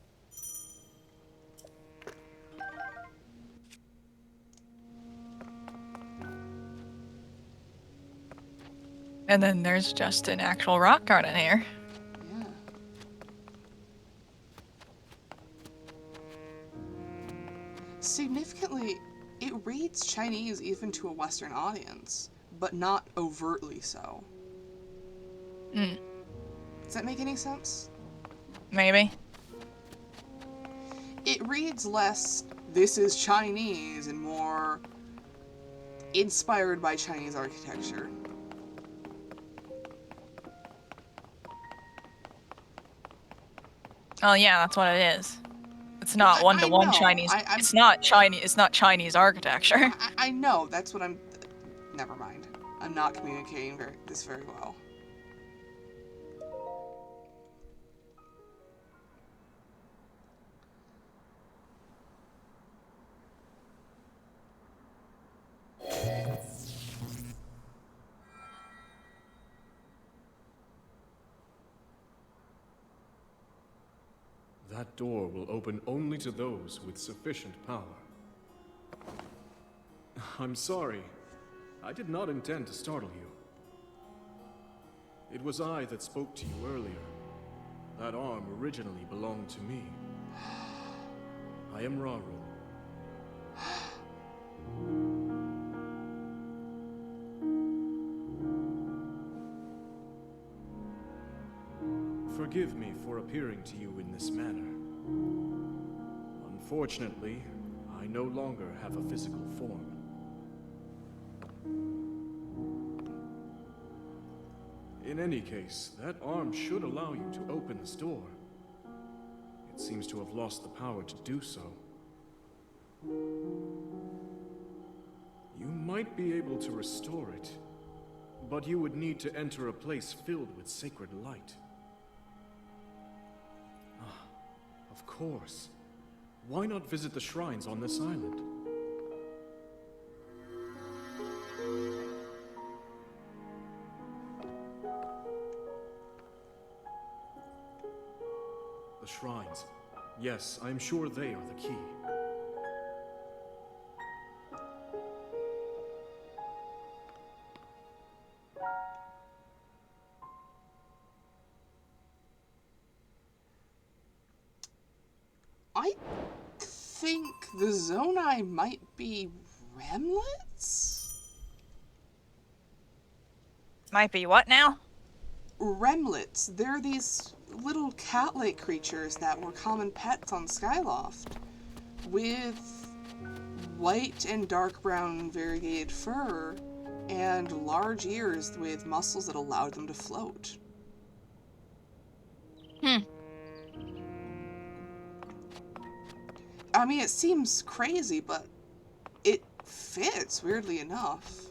And then there's just an actual rock garden here. Yeah. Significantly, it reads Chinese even to a Western audience, but not overtly so. Hmm. Does that make any sense? Maybe. It reads less, this is Chinese, and more inspired by Chinese architecture. Oh yeah, that's what it is. It's not one-to-one Chinese. It's not Chinese. It's not Chinese architecture. I know. That's what I'm. Never mind. I'm not communicating this very well. That door will open only to those with sufficient power. I'm sorry. I did not intend to startle you. It was I that spoke to you earlier. That arm originally belonged to me. I am Raru. Forgive me for appearing to you in this manner. Unfortunately, I no longer have a physical form. In any case, that arm should allow you to open this door. It seems to have lost the power to do so. You might be able to restore it, but you would need to enter a place filled with sacred light. Of course. Why not visit the shrines on this island? The shrines. Yes, I am sure they are the key. I think the Zonai might be remlets? Might be what now? Remlets. They're these little cat-like creatures that were common pets on Skyloft, with white and dark brown variegated fur and large ears with muscles that allowed them to float. I mean, it seems crazy, but it fits, weirdly enough.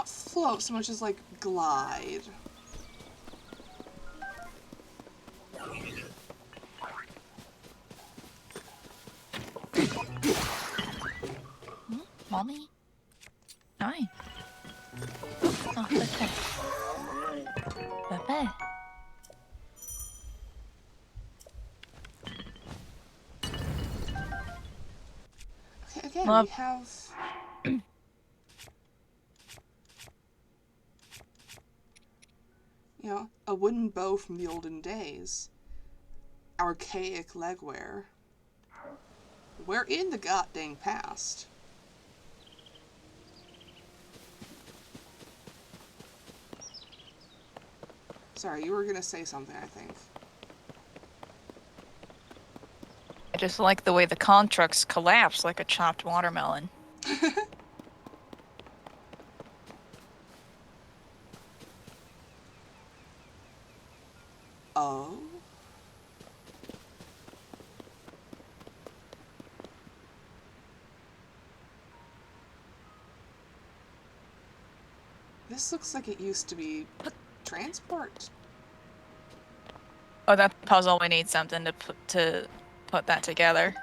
not float so much as like glide. Mommy? Hi. Oh, Pepe. Pepe. Okay, again, Well, we have... you know, a wooden bow from the olden days. Archaic legwear. We're in the goddamn past. Sorry, you were gonna say something, I think. I just like the way the contracts collapse like a chopped watermelon. Oh? This looks like it used to be transport. Oh, that puzzle, we need something to put that together.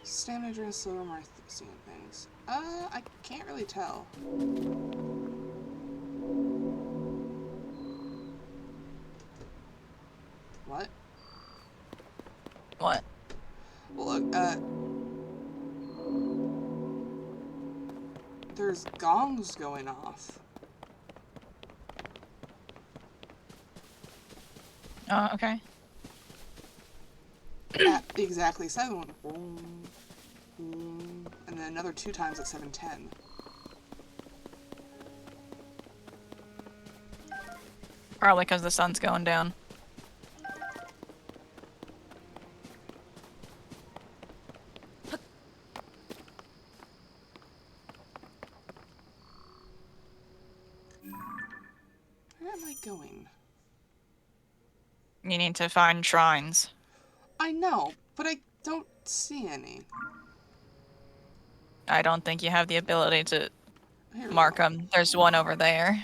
Stamina drain slower, more seeing things. I can't really tell. What? What? Well, look, there's gongs going off. Oh, okay. At exactly 7. Boom, boom, and then another 2 times at 7:10. Probably because the sun's going down. Where am I going? You need to find shrines. I know, but I don't see any. I don't think you have the ability to Here we mark go. them. There's one over there.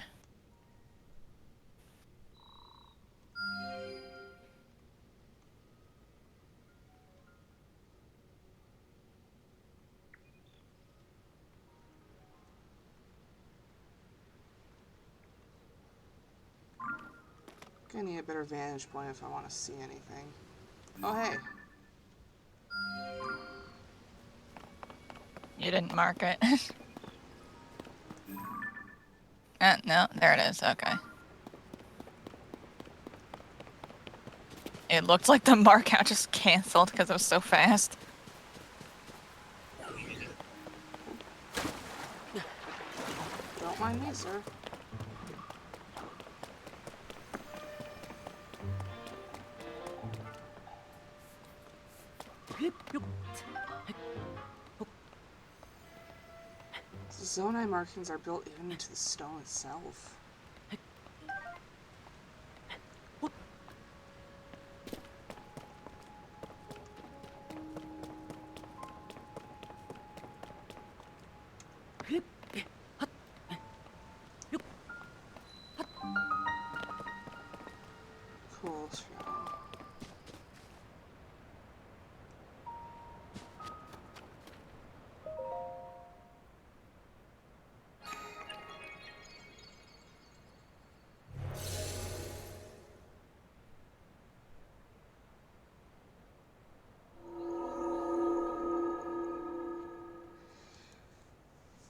Gonna need a better vantage point if I want to see anything. Oh, hey. You didn't mark it. No, there it is. Okay. It looked like the mark out just canceled because it was so fast. Don't mind me, sir. The zonai markings are built even into the stone itself. Cool shrine.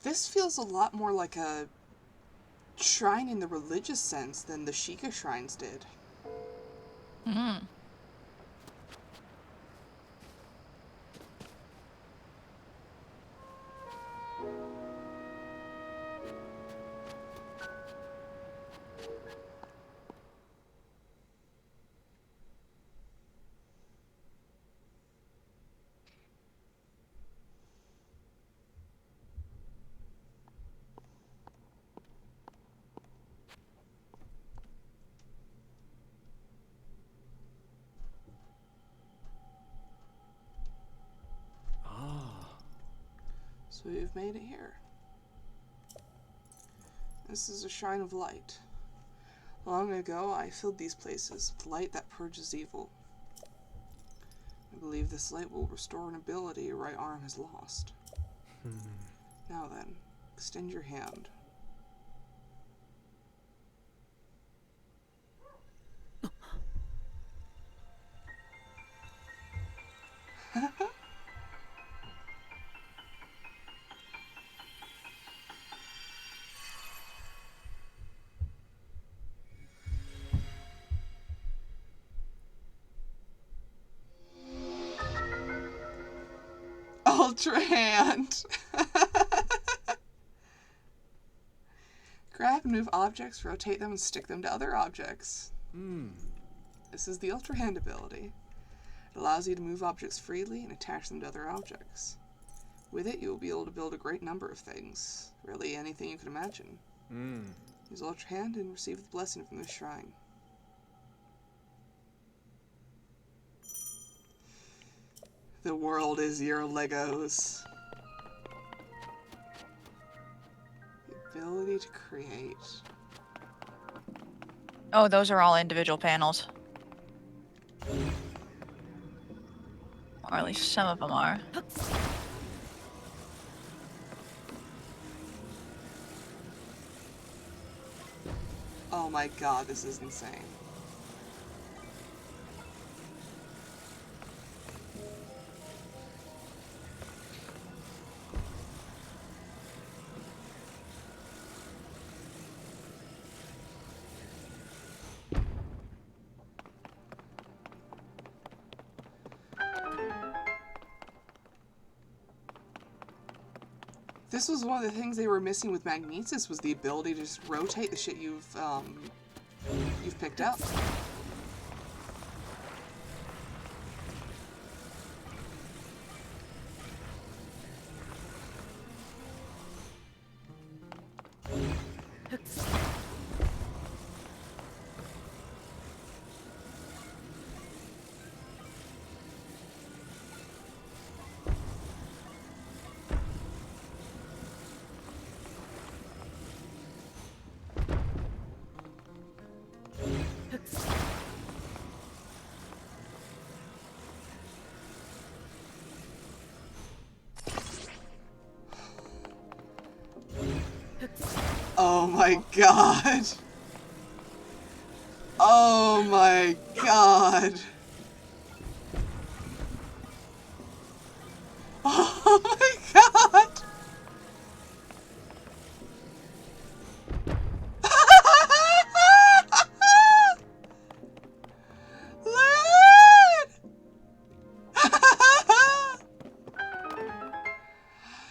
This feels a lot more like a shrine in the religious sense than the Sheikah shrines did. Hmm. So we've made it here. This is a shrine of light. Long ago, I filled these places with light that purges evil. I believe this light will restore an ability your right arm has lost. Now then, extend your hand. Ultra hand! Grab and move objects, rotate them, and stick them to other objects. This is the Ultra Hand ability. It allows you to move objects freely and attach them to other objects. With it, you will be able to build a great number of things. Really, anything you can imagine. Use Ultra Hand and receive the blessing from the shrine. The world is your Legos. The ability to create. Oh, those are all individual panels. Or at least some of them are. Oh my god, this is insane. This was one of the things they were missing with Magnesis, was the ability to just rotate the shit you've picked up. Oh my god. Oh my god. Oh my god.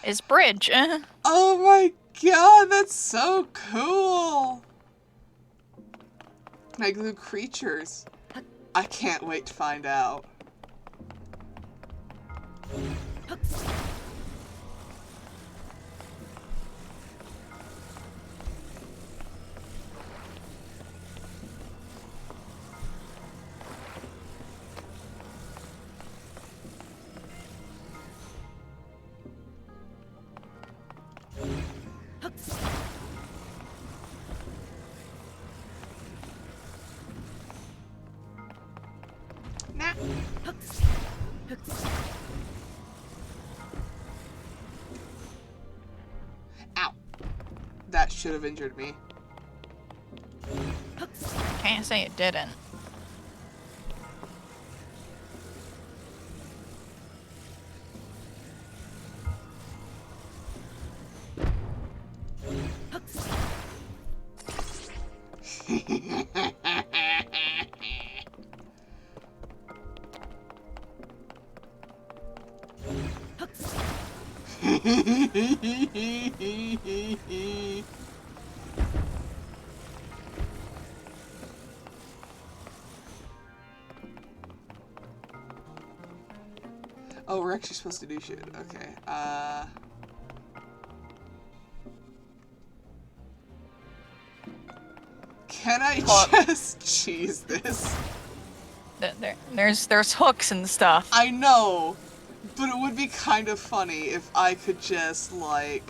Is bridge. Oh my god, that's so cool! Can I glue creatures? I can't wait to find out. Nah. Ow. That should have injured me. Can't say it didn't. Oh, we're actually supposed to do shit. Okay. Can I just cheese this? There's hooks and stuff. I know, But it would be kind of funny if I could just, like...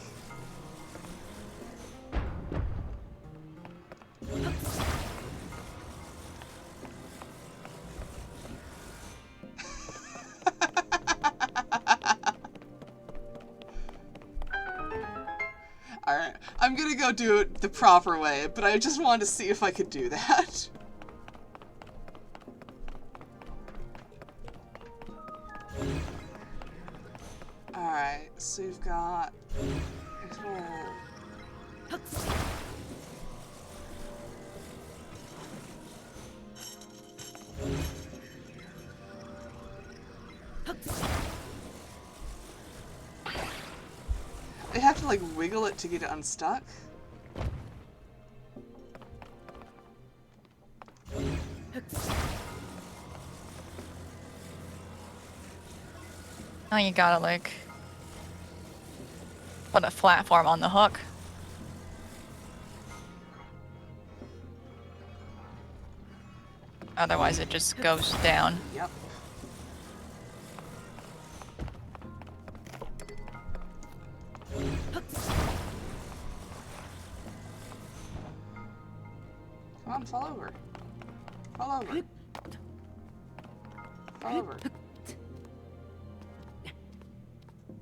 Alright, I'm gonna go do it the proper way, but I just wanted to see if I could do that. Alright, so you've got a little... They have to like wiggle it to get it unstuck. Now you gotta like put a platform on the hook. Otherwise it just goes down. Yep. Come on, fall over. Fall over. Fall over.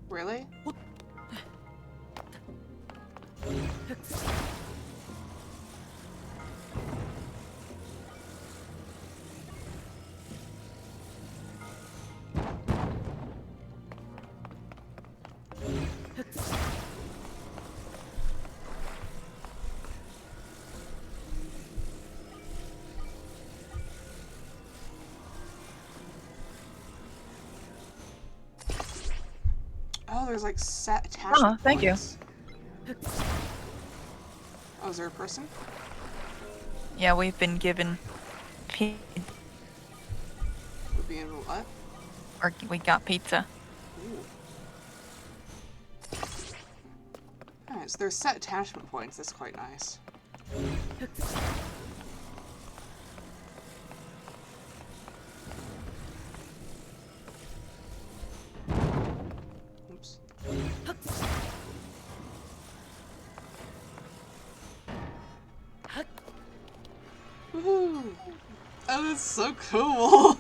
Really? Oh, there's like set attachment thank you. points. Oh, is there a person? Yeah, we've been given Would be in what? or we got pizza. Ooh. Alright, so there's set attachment points. That's quite nice. Oops. Woohoo! Oh, that's so cool!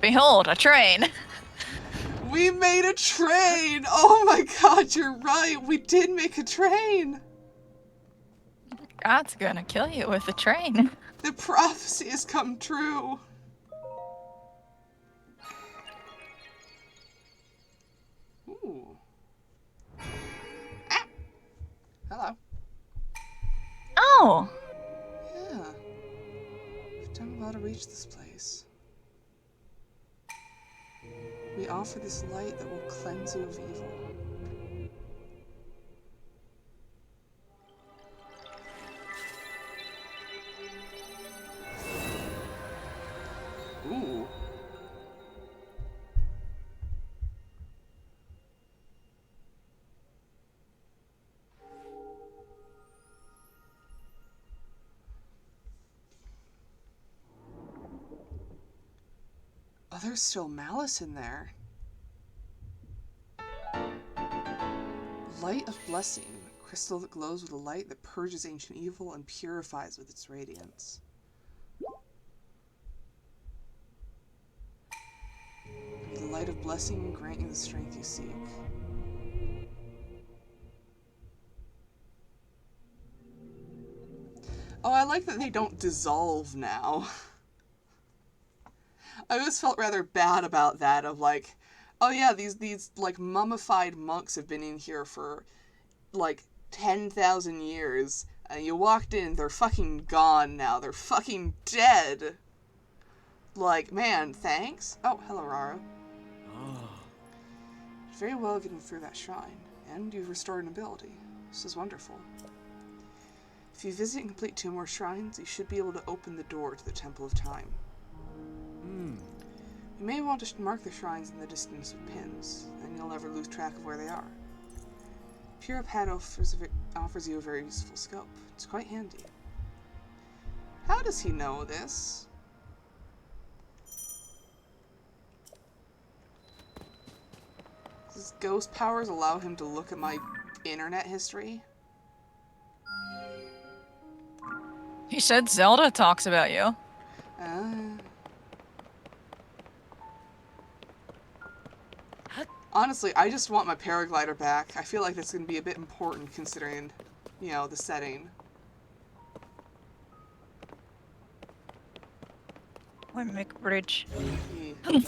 Behold, a train! We made a train! Oh my god, you're right! We did make a train! God's gonna kill you with a train. The prophecy has come true! Ooh. Ah! Hello. Oh! Yeah. We've done well to reach this place. We offer this light that will cleanse you of evil. Ooh. Oh, there's still malice in there. Light of Blessing. Crystal that glows with a light that purges ancient evil and purifies with its radiance. May the light of blessing grant you the strength you seek. Oh, I like that they don't dissolve now. I always felt rather bad about that, of like, oh yeah, these like mummified monks have been in here for like 10,000 years, and you walked in, they're fucking gone now, they're fucking dead. Like, man, thanks. Oh, hello, Rara. Very well getting through that shrine, and you've restored an ability. This is wonderful. If you visit and complete 2 more shrines, you should be able to open the door to the Temple of Time. You may want to mark the shrines in the distance with pins, then you'll never lose track of where they are. Pure Pad offers you a very useful scope. It's quite handy. How does he know this? ghost powers allow him to look at my internet history? He said Zelda talks about you. Honestly, I just want my paraglider back. I feel like that's going to be a bit important considering, you know, the setting. Or make a bridge. Yeah.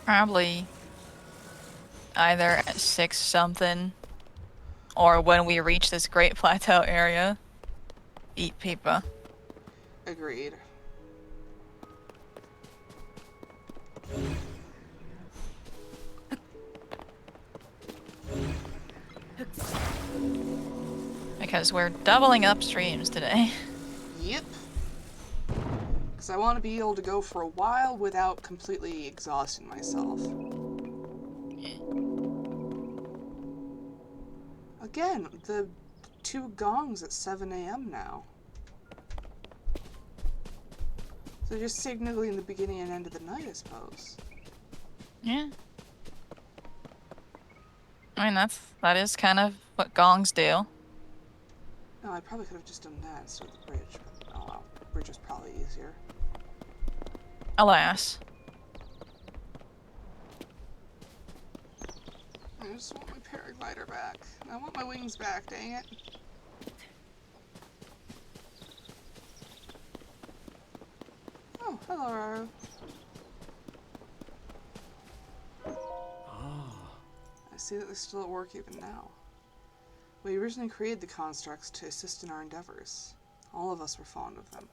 Probably either at 6 something or when we reach this Great Plateau area. Eat people. Agreed. Because we're doubling up streams today. Yep. Because I want to be able to go for a while without completely exhausting myself. Again, the 2 gongs at 7 a.m. now. So just signaling the beginning and end of the night, I suppose. Yeah. I mean, that is kind of what gongs do. No, I probably could have just done that instead of the bridge, but oh well. The bridge is probably easier. Alas. I just want my paraglider back. I want my wings back, dang it. Oh, hello, Aru. I see that they're still at work even now. We originally created the constructs to assist in our endeavors. All of us were fond of them.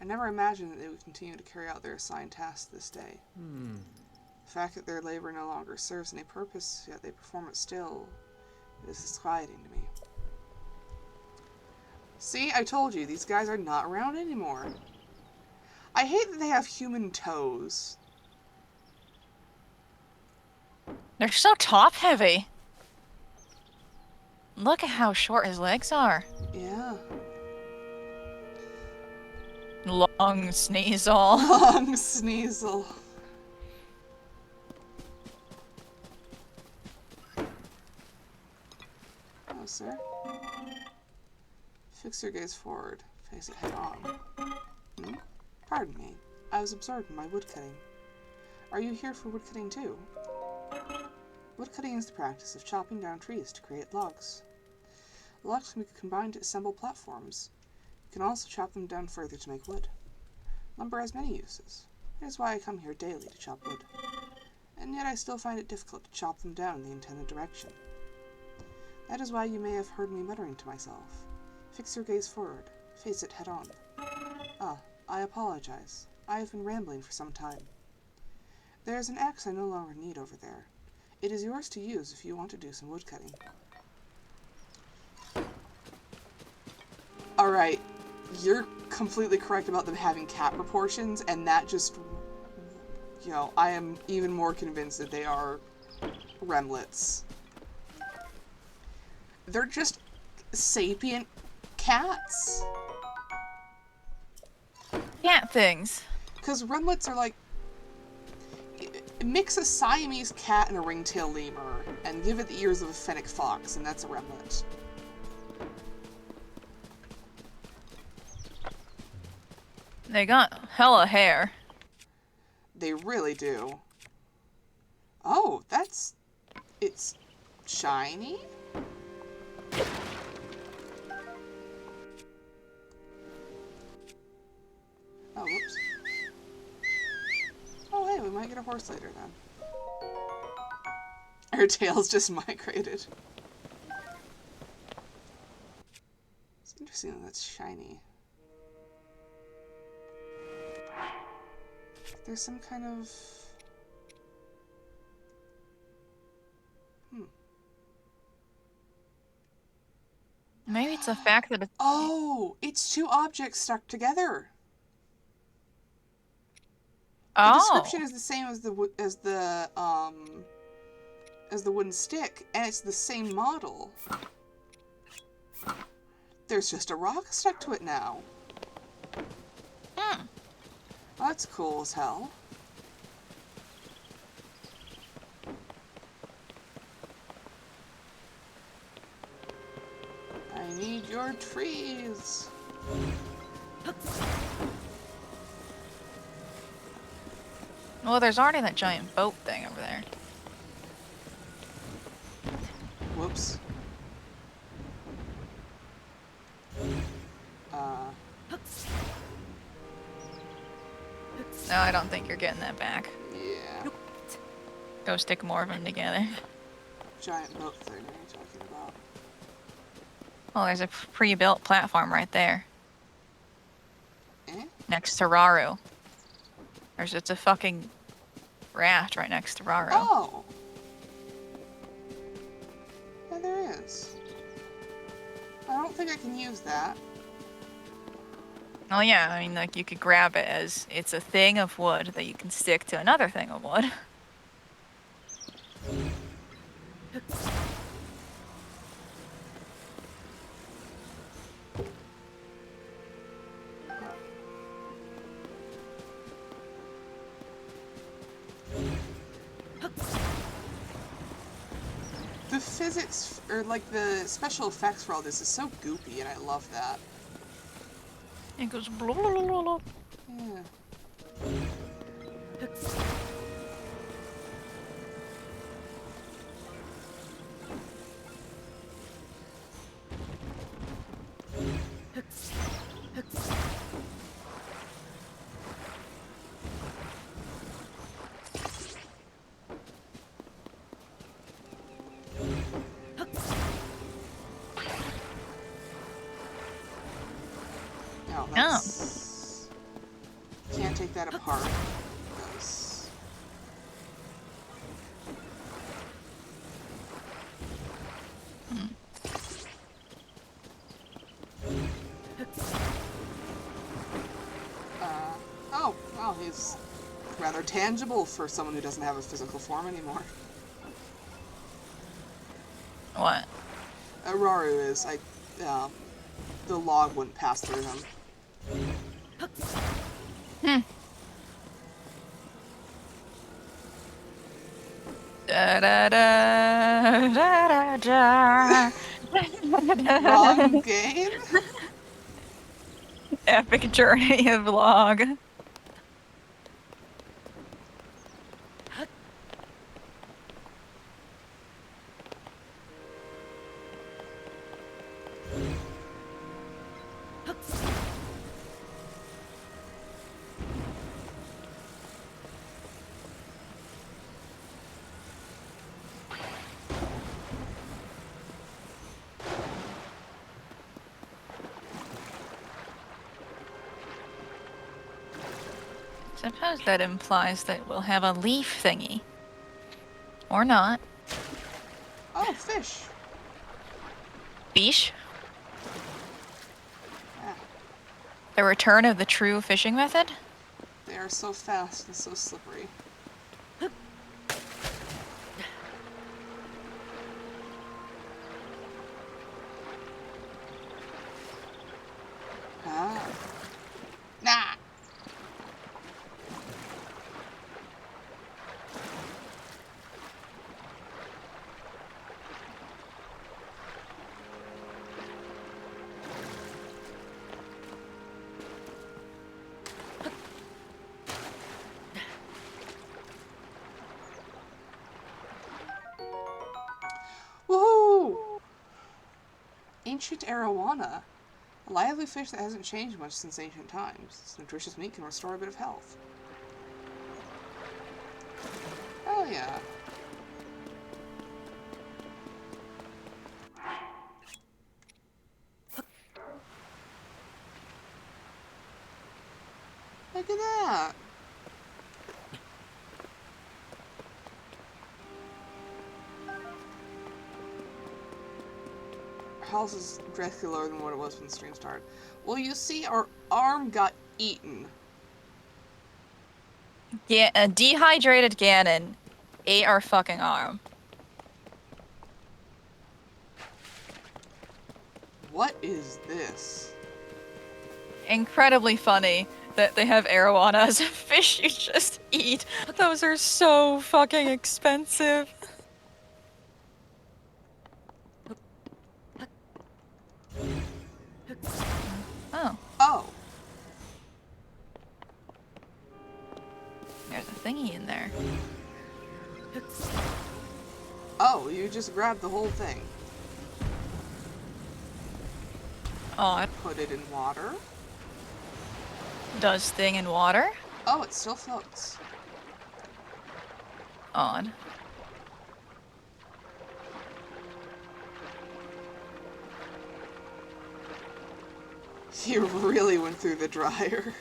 I never imagined that they would continue to carry out their assigned tasks to this day. The fact that their labor no longer serves any purpose, yet they perform it still, is disquieting to me. See, I told you, these guys are not around anymore. I hate that they have human toes. They're so top heavy. Look at how short his legs are. Yeah. Long sneasel. Long sneasel. Oh, sir. Fix your gaze forward. Face it head on. Pardon me. I was absorbed in my woodcutting. Are you here for woodcutting too? Woodcutting is the practice of chopping down trees to create logs. Logs can be combined to assemble platforms. You can also chop them down further to make wood. Lumber has many uses. That is why I come here daily to chop wood. And yet I still find it difficult to chop them down in the intended direction. That is why you may have heard me muttering to myself. Fix your gaze forward. Face it head on. Ah, I apologize. I have been rambling for some time. There is an axe I no longer need over there. It is yours to use if you want to do some woodcutting. Alright, you're completely correct about them having cat proportions, and that just, you know, I am even more convinced that they are remlets. They're just sapient cats. Cat things. Because remlets are like, mix a Siamese cat and a ringtail lemur, and give it the ears of a fennec fox, and that's a remlet. They got hella hair. They really do. Oh, it's shiny? Oh, whoops. Oh, hey, we might get a horse later then. Our tails just migrated. It's interesting that that's shiny. There's some kind of... It's a fact that it's... Oh, it's two objects stuck together. The description Oh. is the same as the wooden stick, and it's the same model. There's just a rock stuck to it now. Hmm. That's cool as hell. I need your trees. Well, there's already that giant boat thing over there. Whoops. No, I don't think you're getting that back. Yeah. Go stick more of them together. Giant boat thing, what are you talking about? Oh, there's a pre-built platform right there. Eh? Next to Raru. It's a fucking raft right next to Raru. Oh! Yeah, there is. I don't think I can use that. Oh yeah, I mean, like, you could grab it as it's a thing of wood that you can stick to another thing of wood. The physics, or like the special effects for all this is so goopy, and I love that. It goes blah, blah, blah, blah, blah. Yeah. No, that's... Can't take that apart. Because... Oh, he's rather tangible for someone who doesn't have a physical form anymore. What? Raru is. The log wouldn't pass through him. Da da da da da da. Wrong game? Epic journey of log. Suppose that implies that we'll have a leaf thingy. Or not. Oh, fish. Fish? Yeah, The return of the true fishing method? they are so fast and so slippery. Ah. Nah. Woohoo! Ancient arowana. A lively fish that hasn't changed much since ancient times. Its nutritious meat can restore a bit of health. Hell yeah. Look at that. health is drastically lower than what it was when the stream started. Well, you see, our arm got eaten. Yeah, a dehydrated Ganon ate our fucking arm. What is this? Incredibly funny that they have arowana as a fish you just eat. Those are so fucking expensive. Oh, Oh. there's a thingy in there. Oh, you just grabbed the whole thing. Oh, it Put it in water. does thing in water? Oh, it still floats. Odd. You really went through the dryer.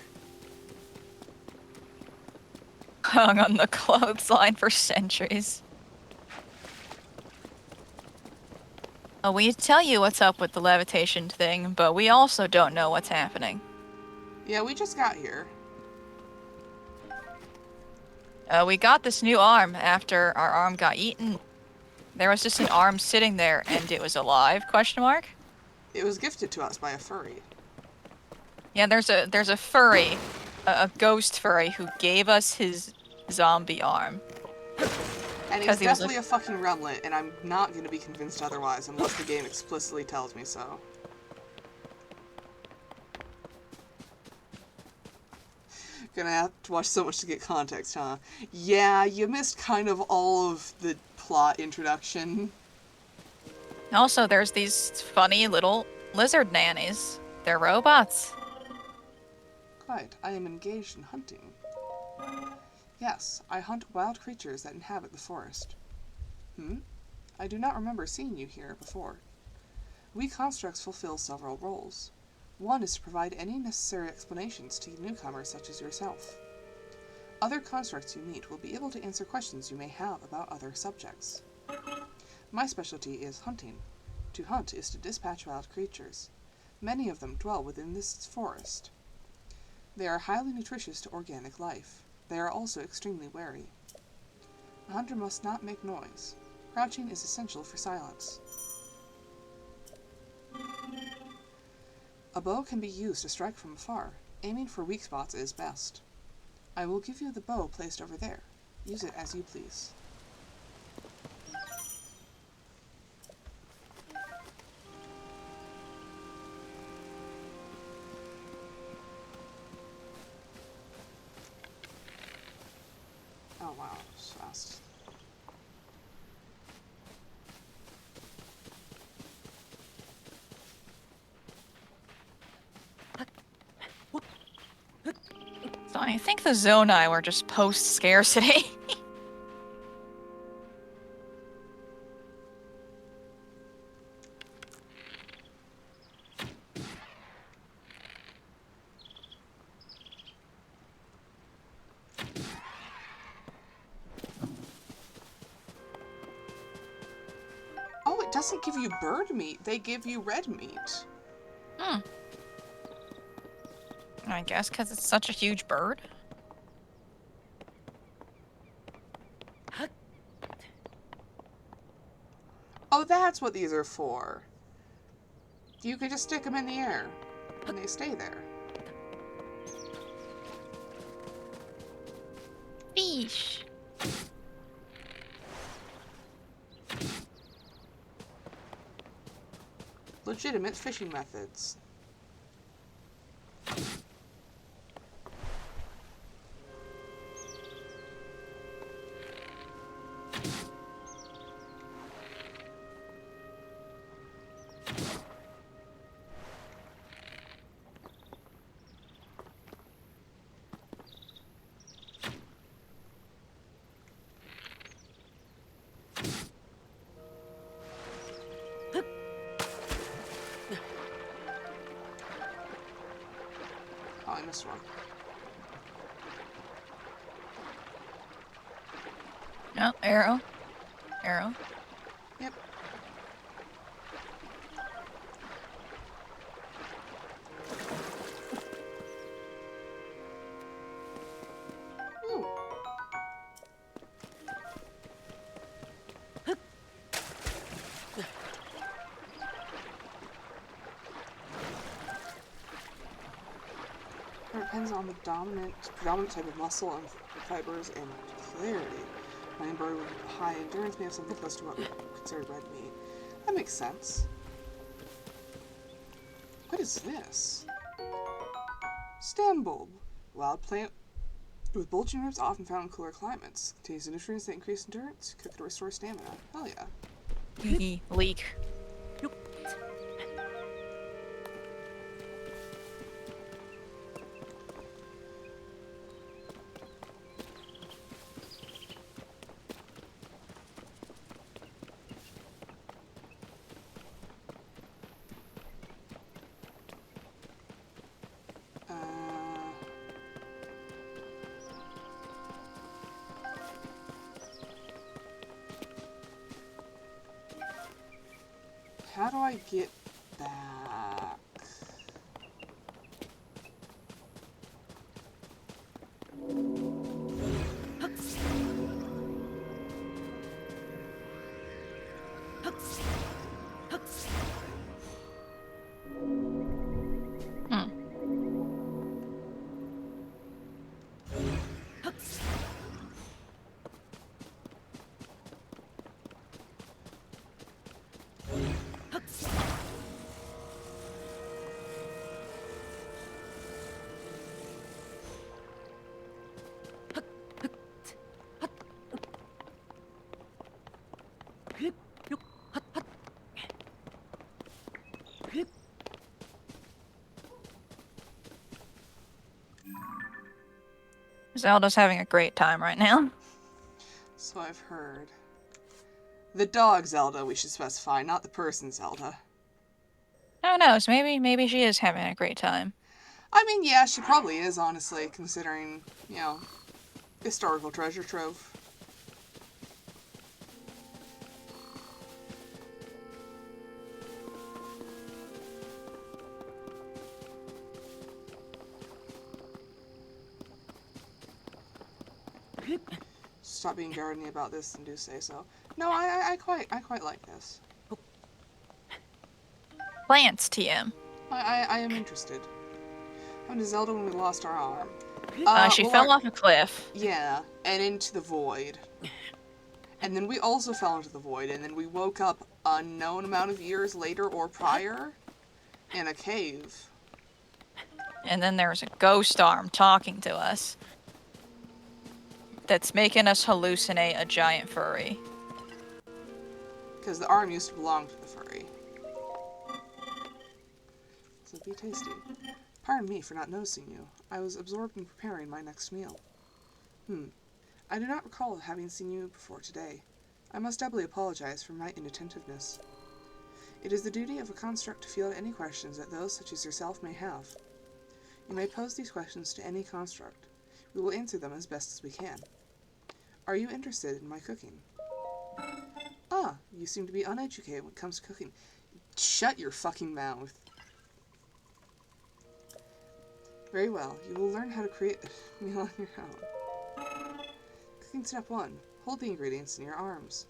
Hung on the clothesline for centuries. We tell you what's up with the levitation thing, but we also don't know what's happening. Yeah, we just got here. We got this new arm after our arm got eaten. There was just an arm sitting there and it was alive, question mark? It was gifted to us by a furry. Yeah, there's a furry, a ghost furry who gave us his zombie arm. And Because he's he was definitely a fucking remlet, and I'm not going to be convinced otherwise unless the game explicitly tells me so. Gonna have to watch so much to get context, huh? Yeah, you missed kind of all of the plot introduction. Also, there's these funny little lizard nannies. They're robots. Quite. I am engaged in hunting. Yes, I hunt wild creatures that inhabit the forest. I do not remember seeing you here before. We constructs fulfill several roles. One is to provide any necessary explanations to newcomers such as yourself. Other constructs you meet will be able to answer questions you may have about other subjects. My specialty is hunting. To hunt is to dispatch wild creatures. Many of them dwell within this forest. They are highly nutritious to organic life. They are also extremely wary. A hunter must not make noise. Crouching is essential for silence. A bow can be used to strike from afar. Aiming for weak spots is best. I will give you the bow placed over there. Use it as you please. Oh wow, that was fast. So I think the Zonai were just post-scarcity. Oh, it doesn't give you bird meat. They give you red meat. I guess because it's such a huge bird. Oh, that's what these are for. You can just stick them in the air, and they stay there. Fish. Legitimate fishing methods. Oh, I missed one. No, arrow. Arrow. Yep. depends on the predominant type of muscle and fibers and clarity. My bird with high endurance may have something close to what we consider red meat. That makes sense. What is this? Stem bulb. Wild plant with bulging roots often found in cooler climates. Contains nutrients that increase endurance, cook to restore stamina. Hell yeah. Leak. How do I get back? Zelda's having a great time right now. So I've heard. The dog Zelda, we should specify, not the person Zelda. Who knows? Maybe she is having a great time. I mean, yeah, she probably is, honestly, considering, you know, historical treasure trove. Stop being gardening about this and do say so. No, I quite like this. Plants, TM. I am interested. Happened to Zelda when we lost our arm. She fell off a cliff. Yeah, and into the void. And then we also fell into the void, and then we woke up a unknown amount of years later or prior in a cave. And then there's a ghost arm talking to us. That's making us hallucinate a giant furry. Because the arm used to belong to the furry. So be tasty. Pardon me for not noticing you. I was absorbed in preparing my next meal. I do not recall having seen you before today. I must doubly apologize for my inattentiveness. It is the duty of a construct to field any questions that those such as yourself may have. You may pose these questions to any construct. We will answer them as best as we can. Are you interested in my cooking? Ah, you seem to be uneducated when it comes to cooking. Shut your fucking mouth. Very well, you will learn how to create a meal on your own. Cooking step 1. Hold the ingredients in your arms.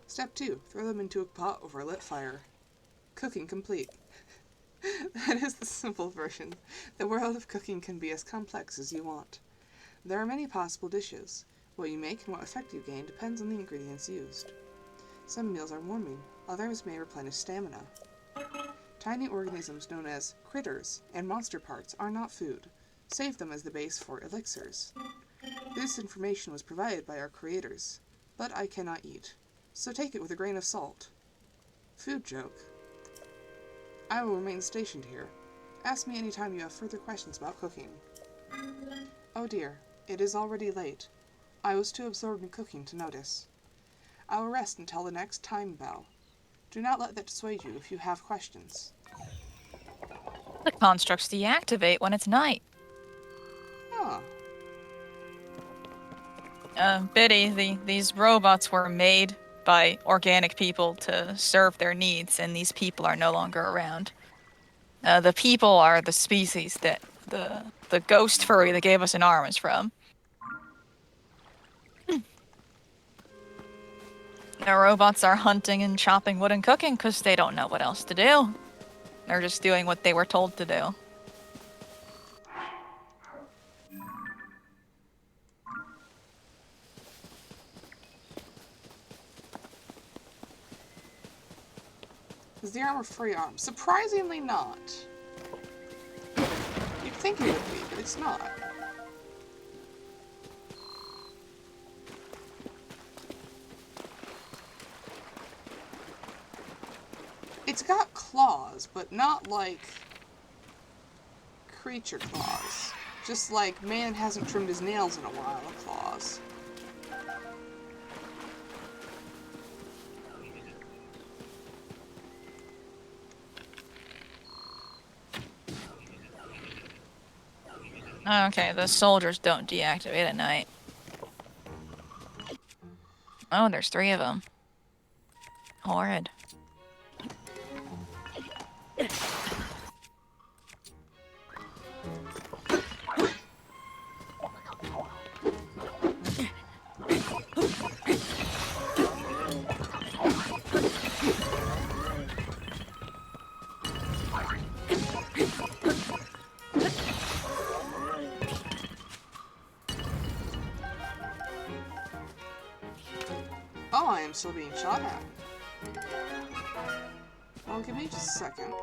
Step 2. Throw them into a pot over a lit fire. Cooking complete. That is the simple version. The world of cooking can be as complex as you want. There are many possible dishes. What you make and what effect you gain depends on the ingredients used. Some meals are warming, others may replenish stamina. Tiny organisms known as critters and monster parts are not food. Save them as the base for elixirs. This information was provided by our creators, but I cannot eat, so take it with a grain of salt. Food joke. I will remain stationed here. Ask me anytime you have further questions about cooking. Oh dear, it is already late. I was too absorbed in cooking to notice. I will rest until the next time bell. Do not let that dissuade you if you have questions. The constructs deactivate when it's night. Huh. Biddy, these robots were made by organic people to serve their needs, and these people are no longer around. The people are the species that the ghost furry that gave us an arm is from. The robots are hunting and chopping wood and cooking because they don't know what else to do. They're just doing what they were told to do. Is the armor free arm? Surprisingly not. You'd think it would be, but it's not. It's got claws, but not like creature claws. Just like man hasn't trimmed his nails in a while claws. Okay, the soldiers don't deactivate at night. Oh, there's 3 of them. Horrid. Oh, I am still being shot at. Well, give me just a second.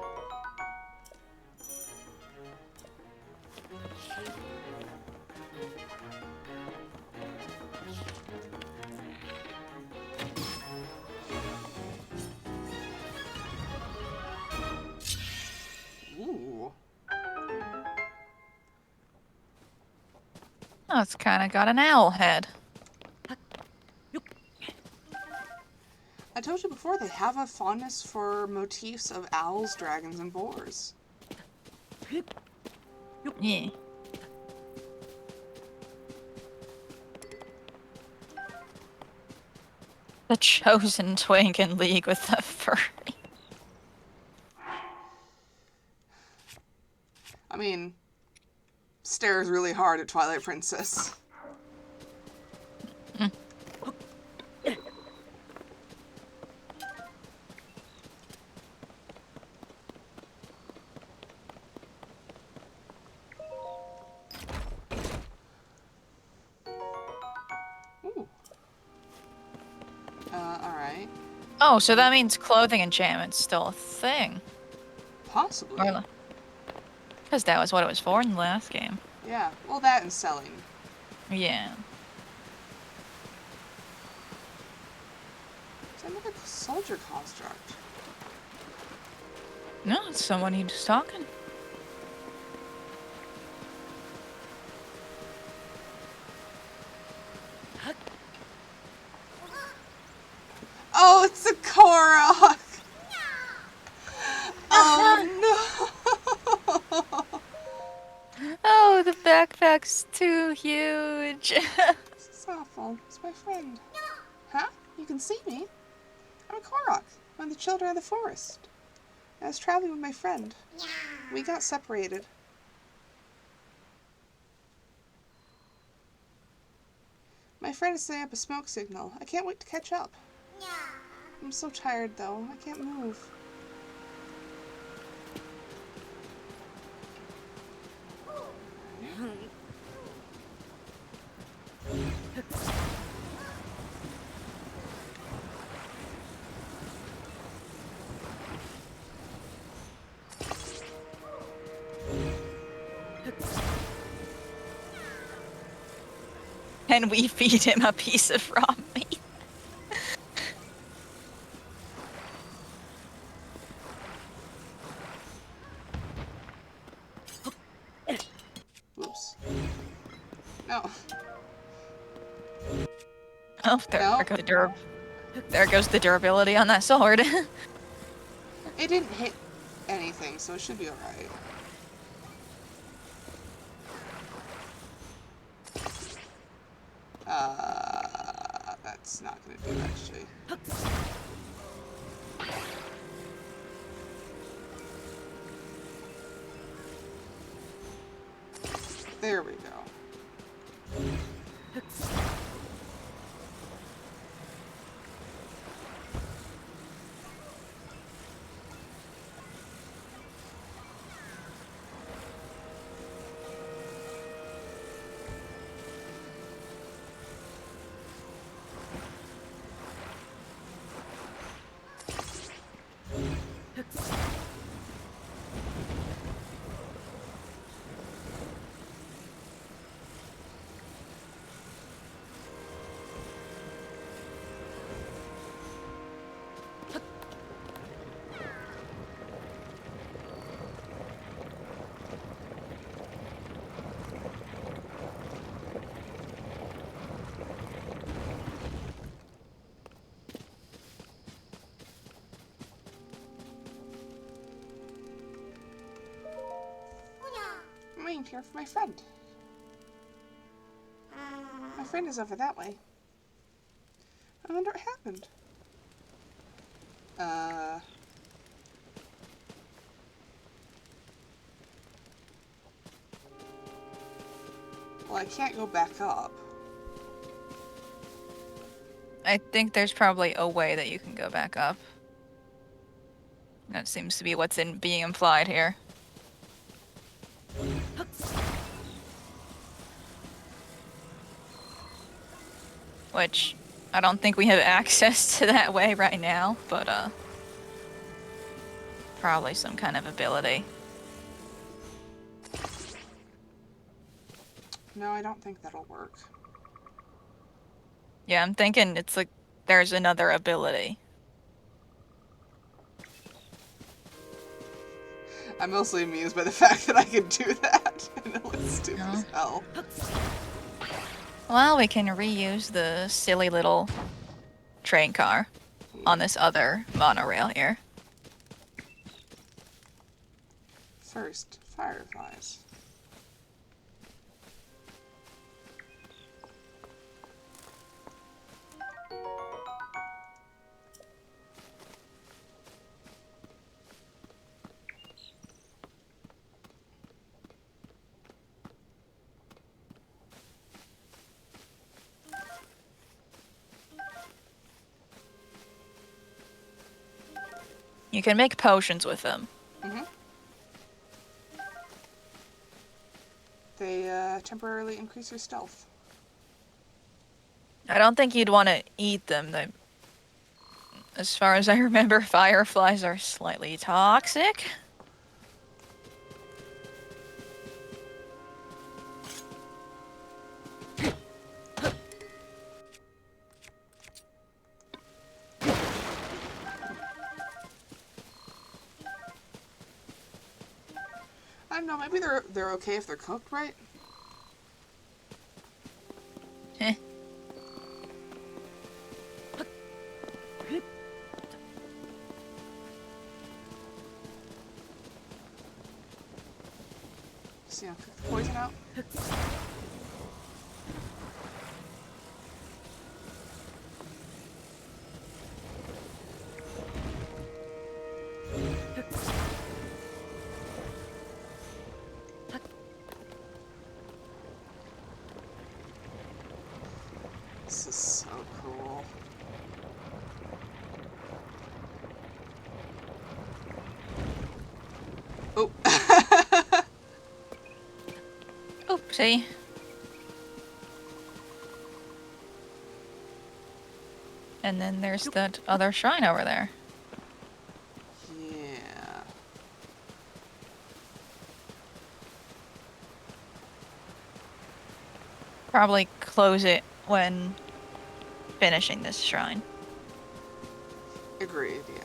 Ooh. Oh, it's kind of got an owl head. I told you before, they have a fondness for motifs of owls, dragons, and boars. Yeah. The chosen twink in league with the furry. I mean, stares really hard at Twilight Princess. Ooh. Alright. Oh, so that means clothing enchantment's still a thing. Possibly. Because that was what it was for in the last game. Yeah, well, that and selling. Yeah. Is that another soldier construct? No, it's someone who's talking. Oh, it's a Korok! Oh no! Oh, the backpack's too huge. This is awful. It's my friend. Huh? You can see me. I'm a Korok. I'm the children of the forest. I was traveling with my friend. We got separated. My friend is setting up a smoke signal. I can't wait to catch up. I'm so tired though. I can't move. And we feed him a piece of raw meat. Oops. No. Oh, there goes the durability on that sword. It didn't hit anything, so it should be alright. That's not gonna do actually. There we go. I'm waiting here for my friend. My friend is over that way. I wonder what happened. Well, I can't go back up. I think there's probably a way that you can go back up. That seems to be what's being implied here. Which, I don't think we have access to that way right now, but, probably some kind of ability. No, I don't think that'll work. Yeah, I'm thinking it's like there's another ability. I'm mostly amused by the fact that I can do that. I know it's stupid No. as hell. Well, we can reuse the silly little train car on this other monorail here. First, fireflies. You can make potions with them. Mm-hmm. They temporarily increase your stealth. I don't think you'd want to eat them. They, as far as I remember, fireflies are slightly toxic. I don't know, maybe they're okay if they're cooked right. Heh. See, I'll cook the poison out. This is so cool. Oh. Oopsie. And then there's that other shrine over there. Yeah. Probably close it when finishing this shrine. Agreed, yeah.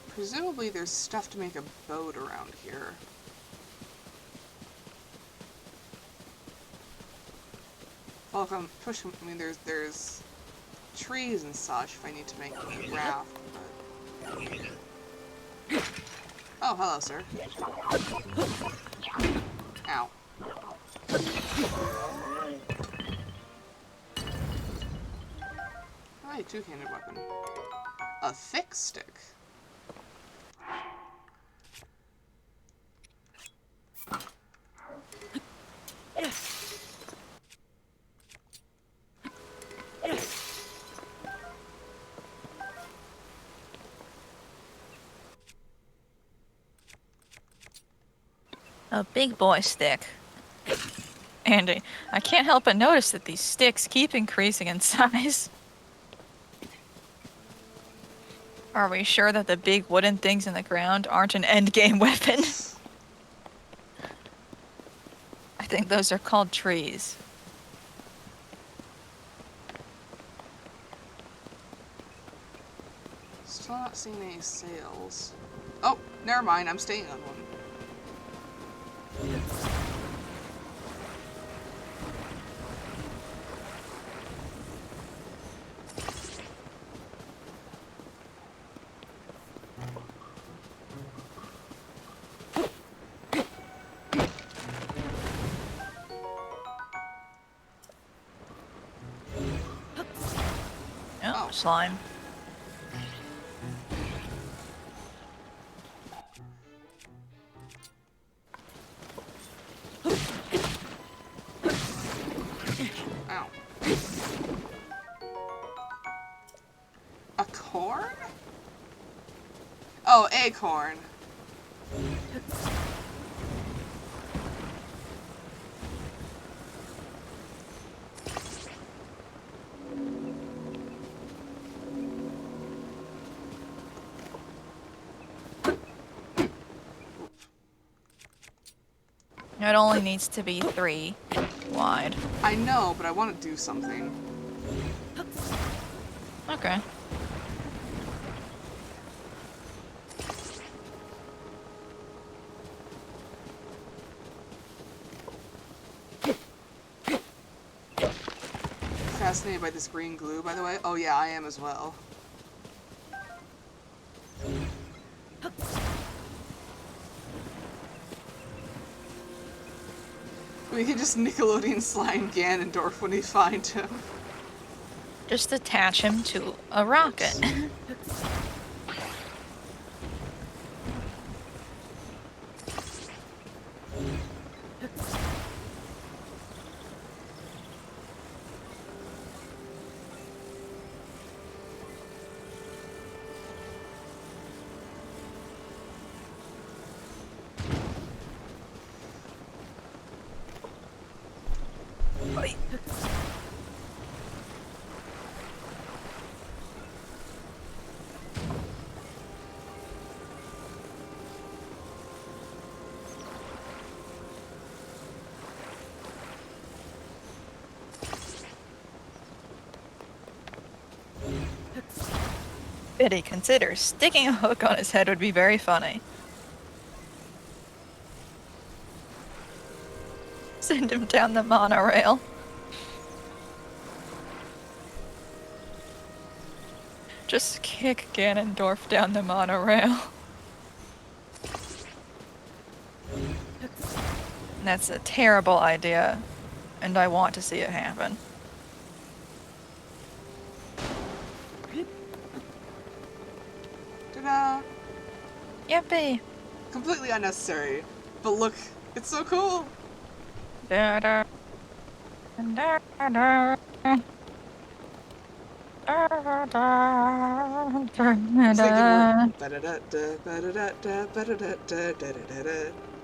Presumably there's stuff to make a boat around here. Well, if I'm pushing, I mean, there's trees and such if I need to make a raft, but... Oh, hello, sir. Ow. Oh, a two-handed weapon. A thick stick. A big boy stick. And I can't help but notice that these sticks keep increasing in size. Are we sure that the big wooden things in the ground aren't an endgame weapon? I think those are called trees. Still not seeing any sails. Oh, never mind. I'm staying on one. Oh, slime. Ow. A corn? Oh, acorn. It only needs to be 3 wide. I know, but I want to do something. Okay. Fascinated by this green glue, by the way. Oh yeah, I am as well. We can just Nickelodeon slime Ganondorf when we find him. Just attach him to a rocket. Biddy considers sticking a hook on his head would be very funny. Send him down the monorail. Just kick Ganondorf down the monorail. That's a terrible idea, and I want to see it happen. Ta-da! Yippee! Completely unnecessary. But look, it's so cool! Da-da. Da-da. It's like a little ba-da-da-da, ba-da-da-da, ba-da-da-da,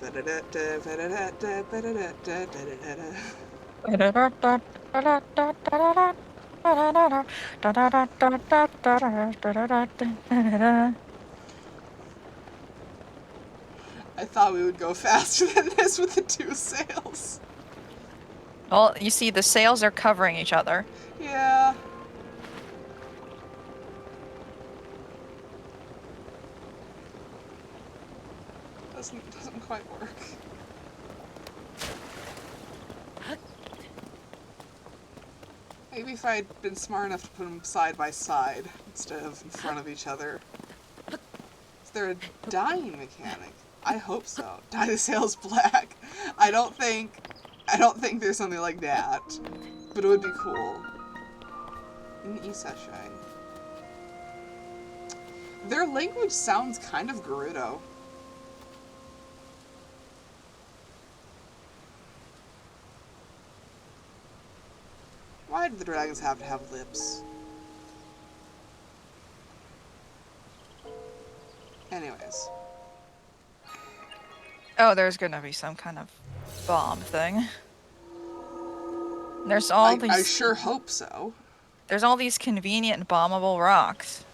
ba-da-da-da, ba-da-da-da, ba-da-da-da, ba-da-da-da. I thought we would go faster than this with the 2 sails. Well, you see, the sails are covering each other. Yeah. Doesn't quite work. Maybe if I'd been smart enough to put them side by side instead of in front of each other. Is there a dyeing mechanic? I hope so. Dye the sails black. I don't think there's something like that. But it would be cool. An Isashai. Their language sounds kind of Gerudo. Why do the dragons have to have lips? Anyways. Oh, there's gonna be some kind of bomb thing. There's all these. I sure hope so. There's all these convenient bombable rocks.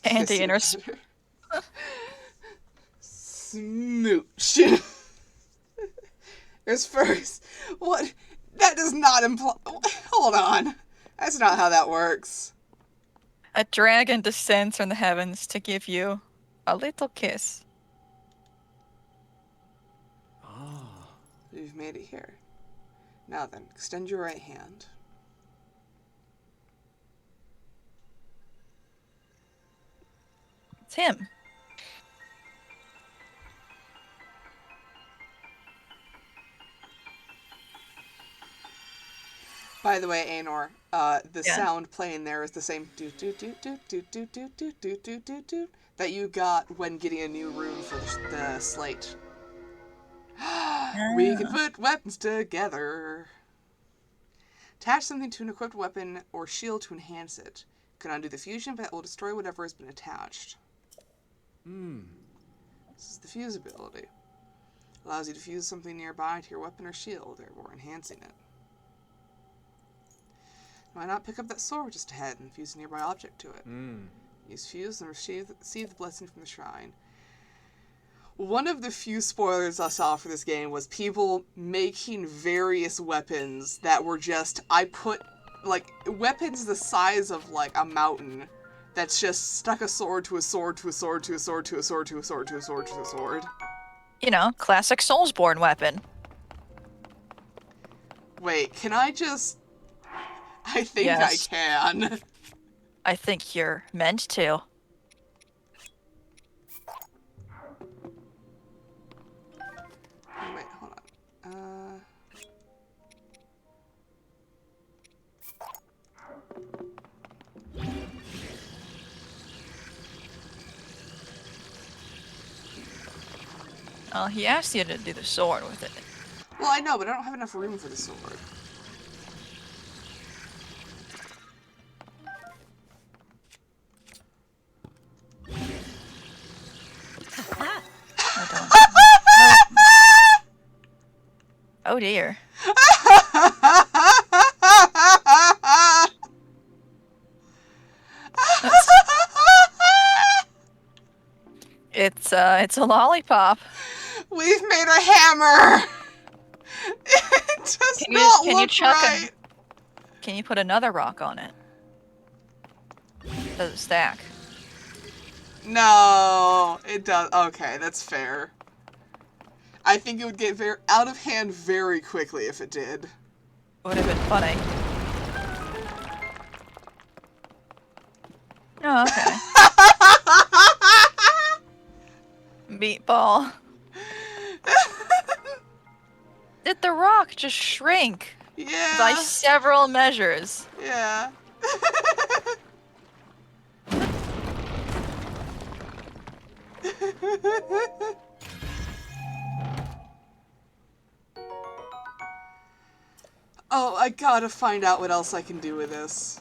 Anti-inner Smooch. There's first. What? That does not imply. Hold on. That's not how that works. A dragon descends from the heavens to give you a little kiss. Ah. You've made it here. Now then, extend your right hand. It's him. By the way, Aenor, the Yeah. sound playing there is the same do do do do do do do do do do do do that you got when getting a new rune for the slate. We can put weapons together. Attach something to an equipped weapon or shield to enhance it. Can undo the fusion, but that will destroy whatever has been attached. This is the fuse ability. Allows you to fuse something nearby to your weapon or shield, therefore enhancing it. Why not pick up that sword just ahead and fuse a nearby object to it? Use fuse and receive the blessing from the shrine. One of the few spoilers I saw for this game was people making various weapons that were just, I put, like, weapons the size of, like, a mountain that's just stuck a sword to a sword to a sword to a sword to a sword to a sword to a sword to a sword. You know, classic Soulsborne weapon. Wait, can I just... I think Yes. I can. I think you're meant to. Wait, hold on. Oh, he asked you to do the sword with it. Well, I know, but I don't have enough room for the sword. I don't. Oh dear. It's a lollipop. We've made a hammer! It does not look right! Can you put another rock on it? Does it stack? No, it does. Okay, that's fair. I think it would get very out of hand very quickly if it did. Would have been funny. Oh, okay. Meatball. Did the rock just shrink Yeah. by several measures? Yeah. Oh, I gotta find out what else I can do with this.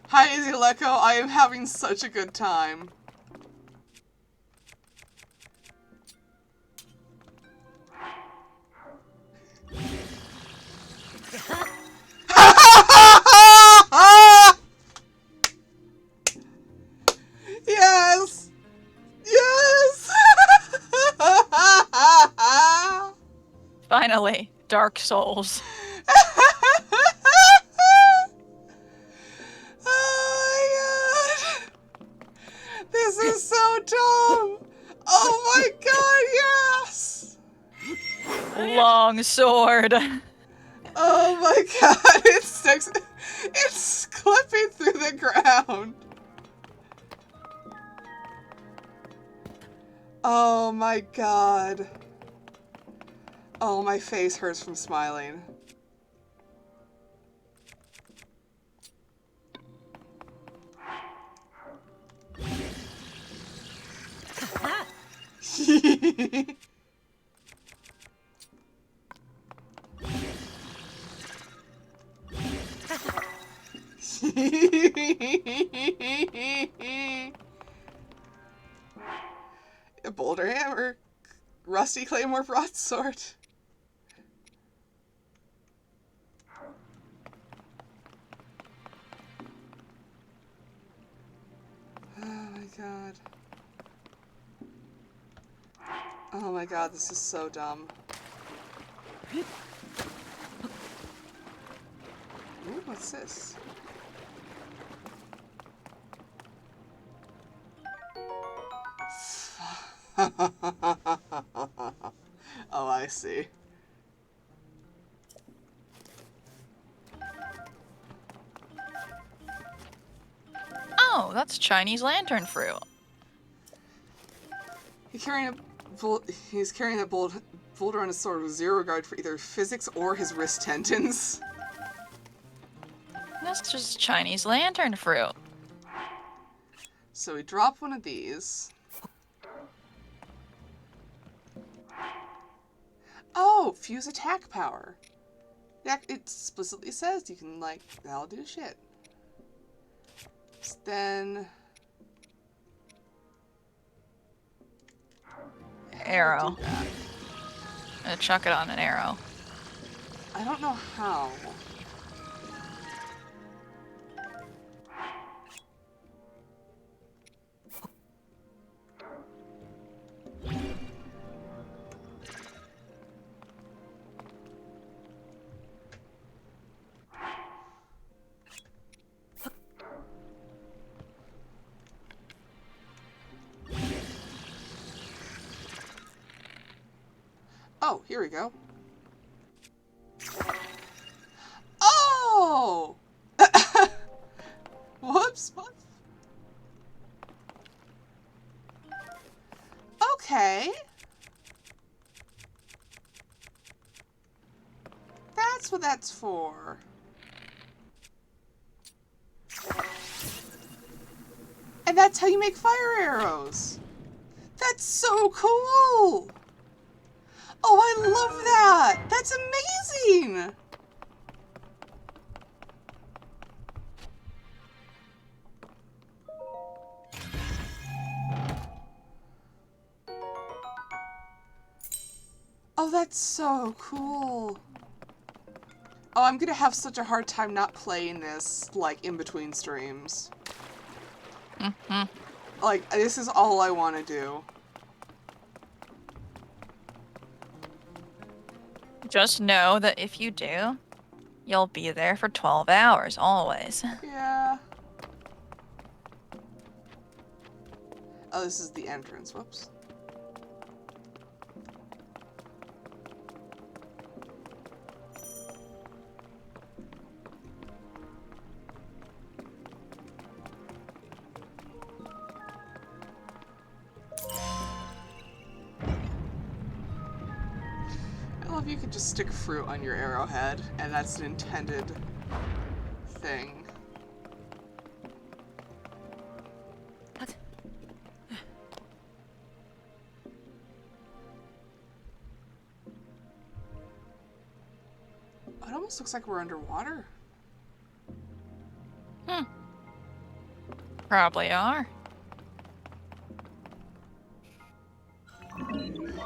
Hi, Izzy-Leko. I am having such a good time. Yes! Yes! Finally, Dark Souls. Oh my god! This is so dumb! Oh my god, yes! Long sword. Oh my god, it's clipping through the ground. Oh my god. Oh, my face hurts from smiling. A boulder hammer, rusty claymore broadsword. Oh my god. Oh my god, this is so dumb. Ooh, what's this? Oh, I see. Oh, that's Chinese lantern fruit. He's carrying a boulder on his sword with zero regard for either physics or his wrist tendons. That's just Chinese lantern fruit. So we drop one of these. Oh, fuse attack power. Yeah, it explicitly says you can, like, that'll do shit. Then... Arrow. Chuck it on an arrow. I don't know how. Oh, here we go. Oh! Whoops, what? Okay. That's what that's for. And that's how you make fire arrows. That's so cool! Oh, I love that! That's amazing! Oh, that's so cool. Oh, I'm gonna have such a hard time not playing this, like, in between streams. Like, this is all I want to do. Just know that if you do, you'll be there for 12 hours, always. Yeah. Oh, this is the entrance. Whoops. I love you could just stick fruit on your arrowhead, and that's an intended thing. It almost looks like we're underwater. Probably are.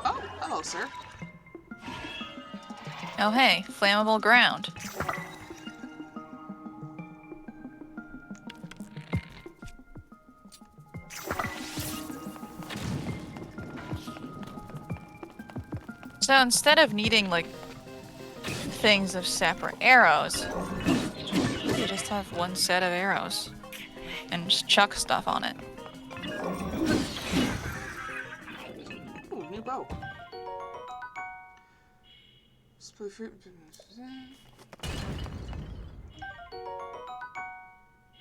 Oh, hello, sir. Oh hey, flammable ground. So instead of needing, like, things of separate arrows, you just have one set of arrows and just chuck stuff on it. Ooh, new bow. Split fruit.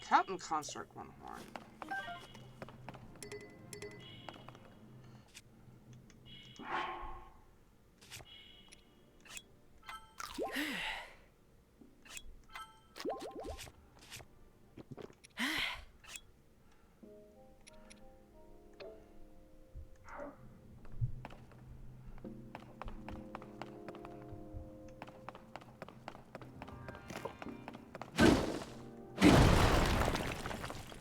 Captain Construct one horn.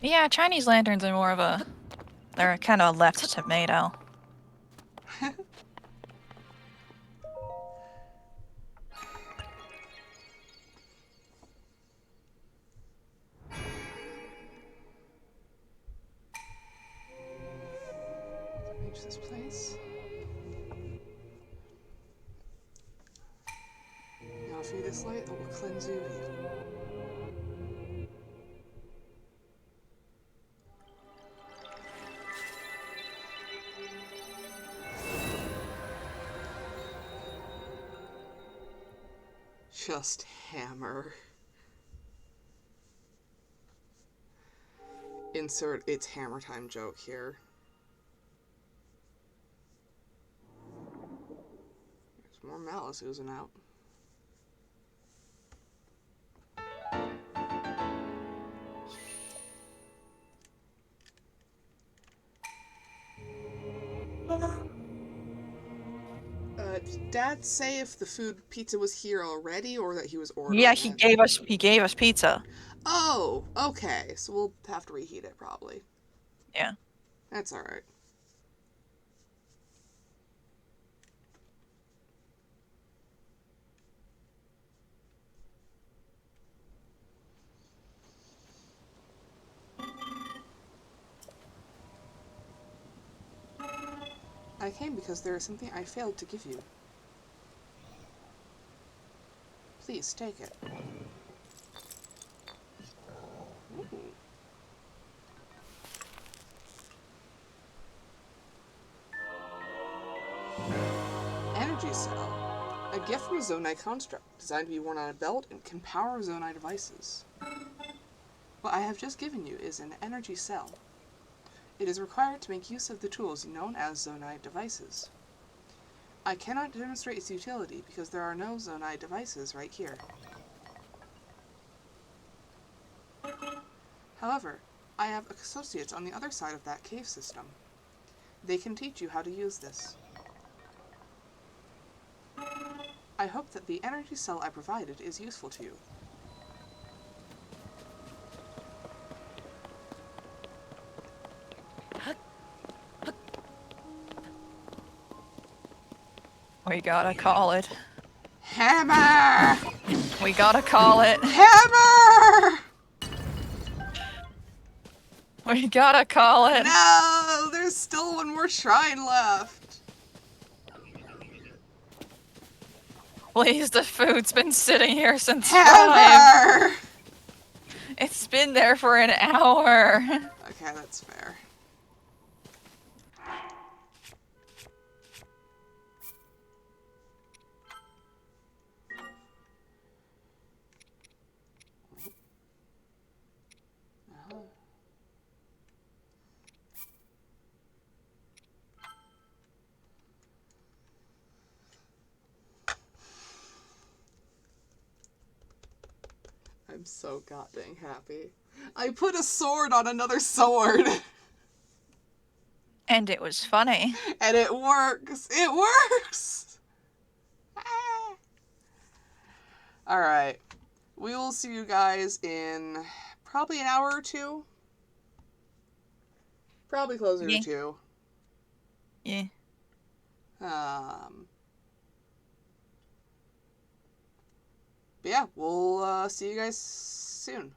Yeah, Chinese lanterns are more of a... they're kind of a left tomato. this place. Now offer you this light that will cleanse you of evil. Just hammer. Insert it's hammer time joke here. There's more malice oozing out. Did Dad say if the pizza was here already or that he was ordering Yeah, it? he gave us pizza. Oh, okay. So we'll have to reheat it probably. Yeah. That's alright. I came because there is something I failed to give you. Please take it. Ooh. Energy Cell. A gift from a Zonai construct, designed to be worn on a belt and can power Zonai devices. What I have just given you is an energy cell. It is required to make use of the tools known as Zonai devices. I cannot demonstrate its utility because there are no Zonai devices right here. However, I have associates on the other side of that cave system. They can teach you how to use this. I hope that the energy cell I provided is useful to you. We gotta call it. Hammer! We gotta call it. Hammer! We gotta call it. No! There's still one more shrine left. Please, the food's been sitting here since 5. Hammer! It's been there for an hour. Okay, that's fair. I'm so goddamn happy. I put a sword on another sword. And it was funny. And it works. It works. Alright. We will see you guys in probably an hour or two. Probably closer to 2. Yeah. But yeah, we'll see you guys soon.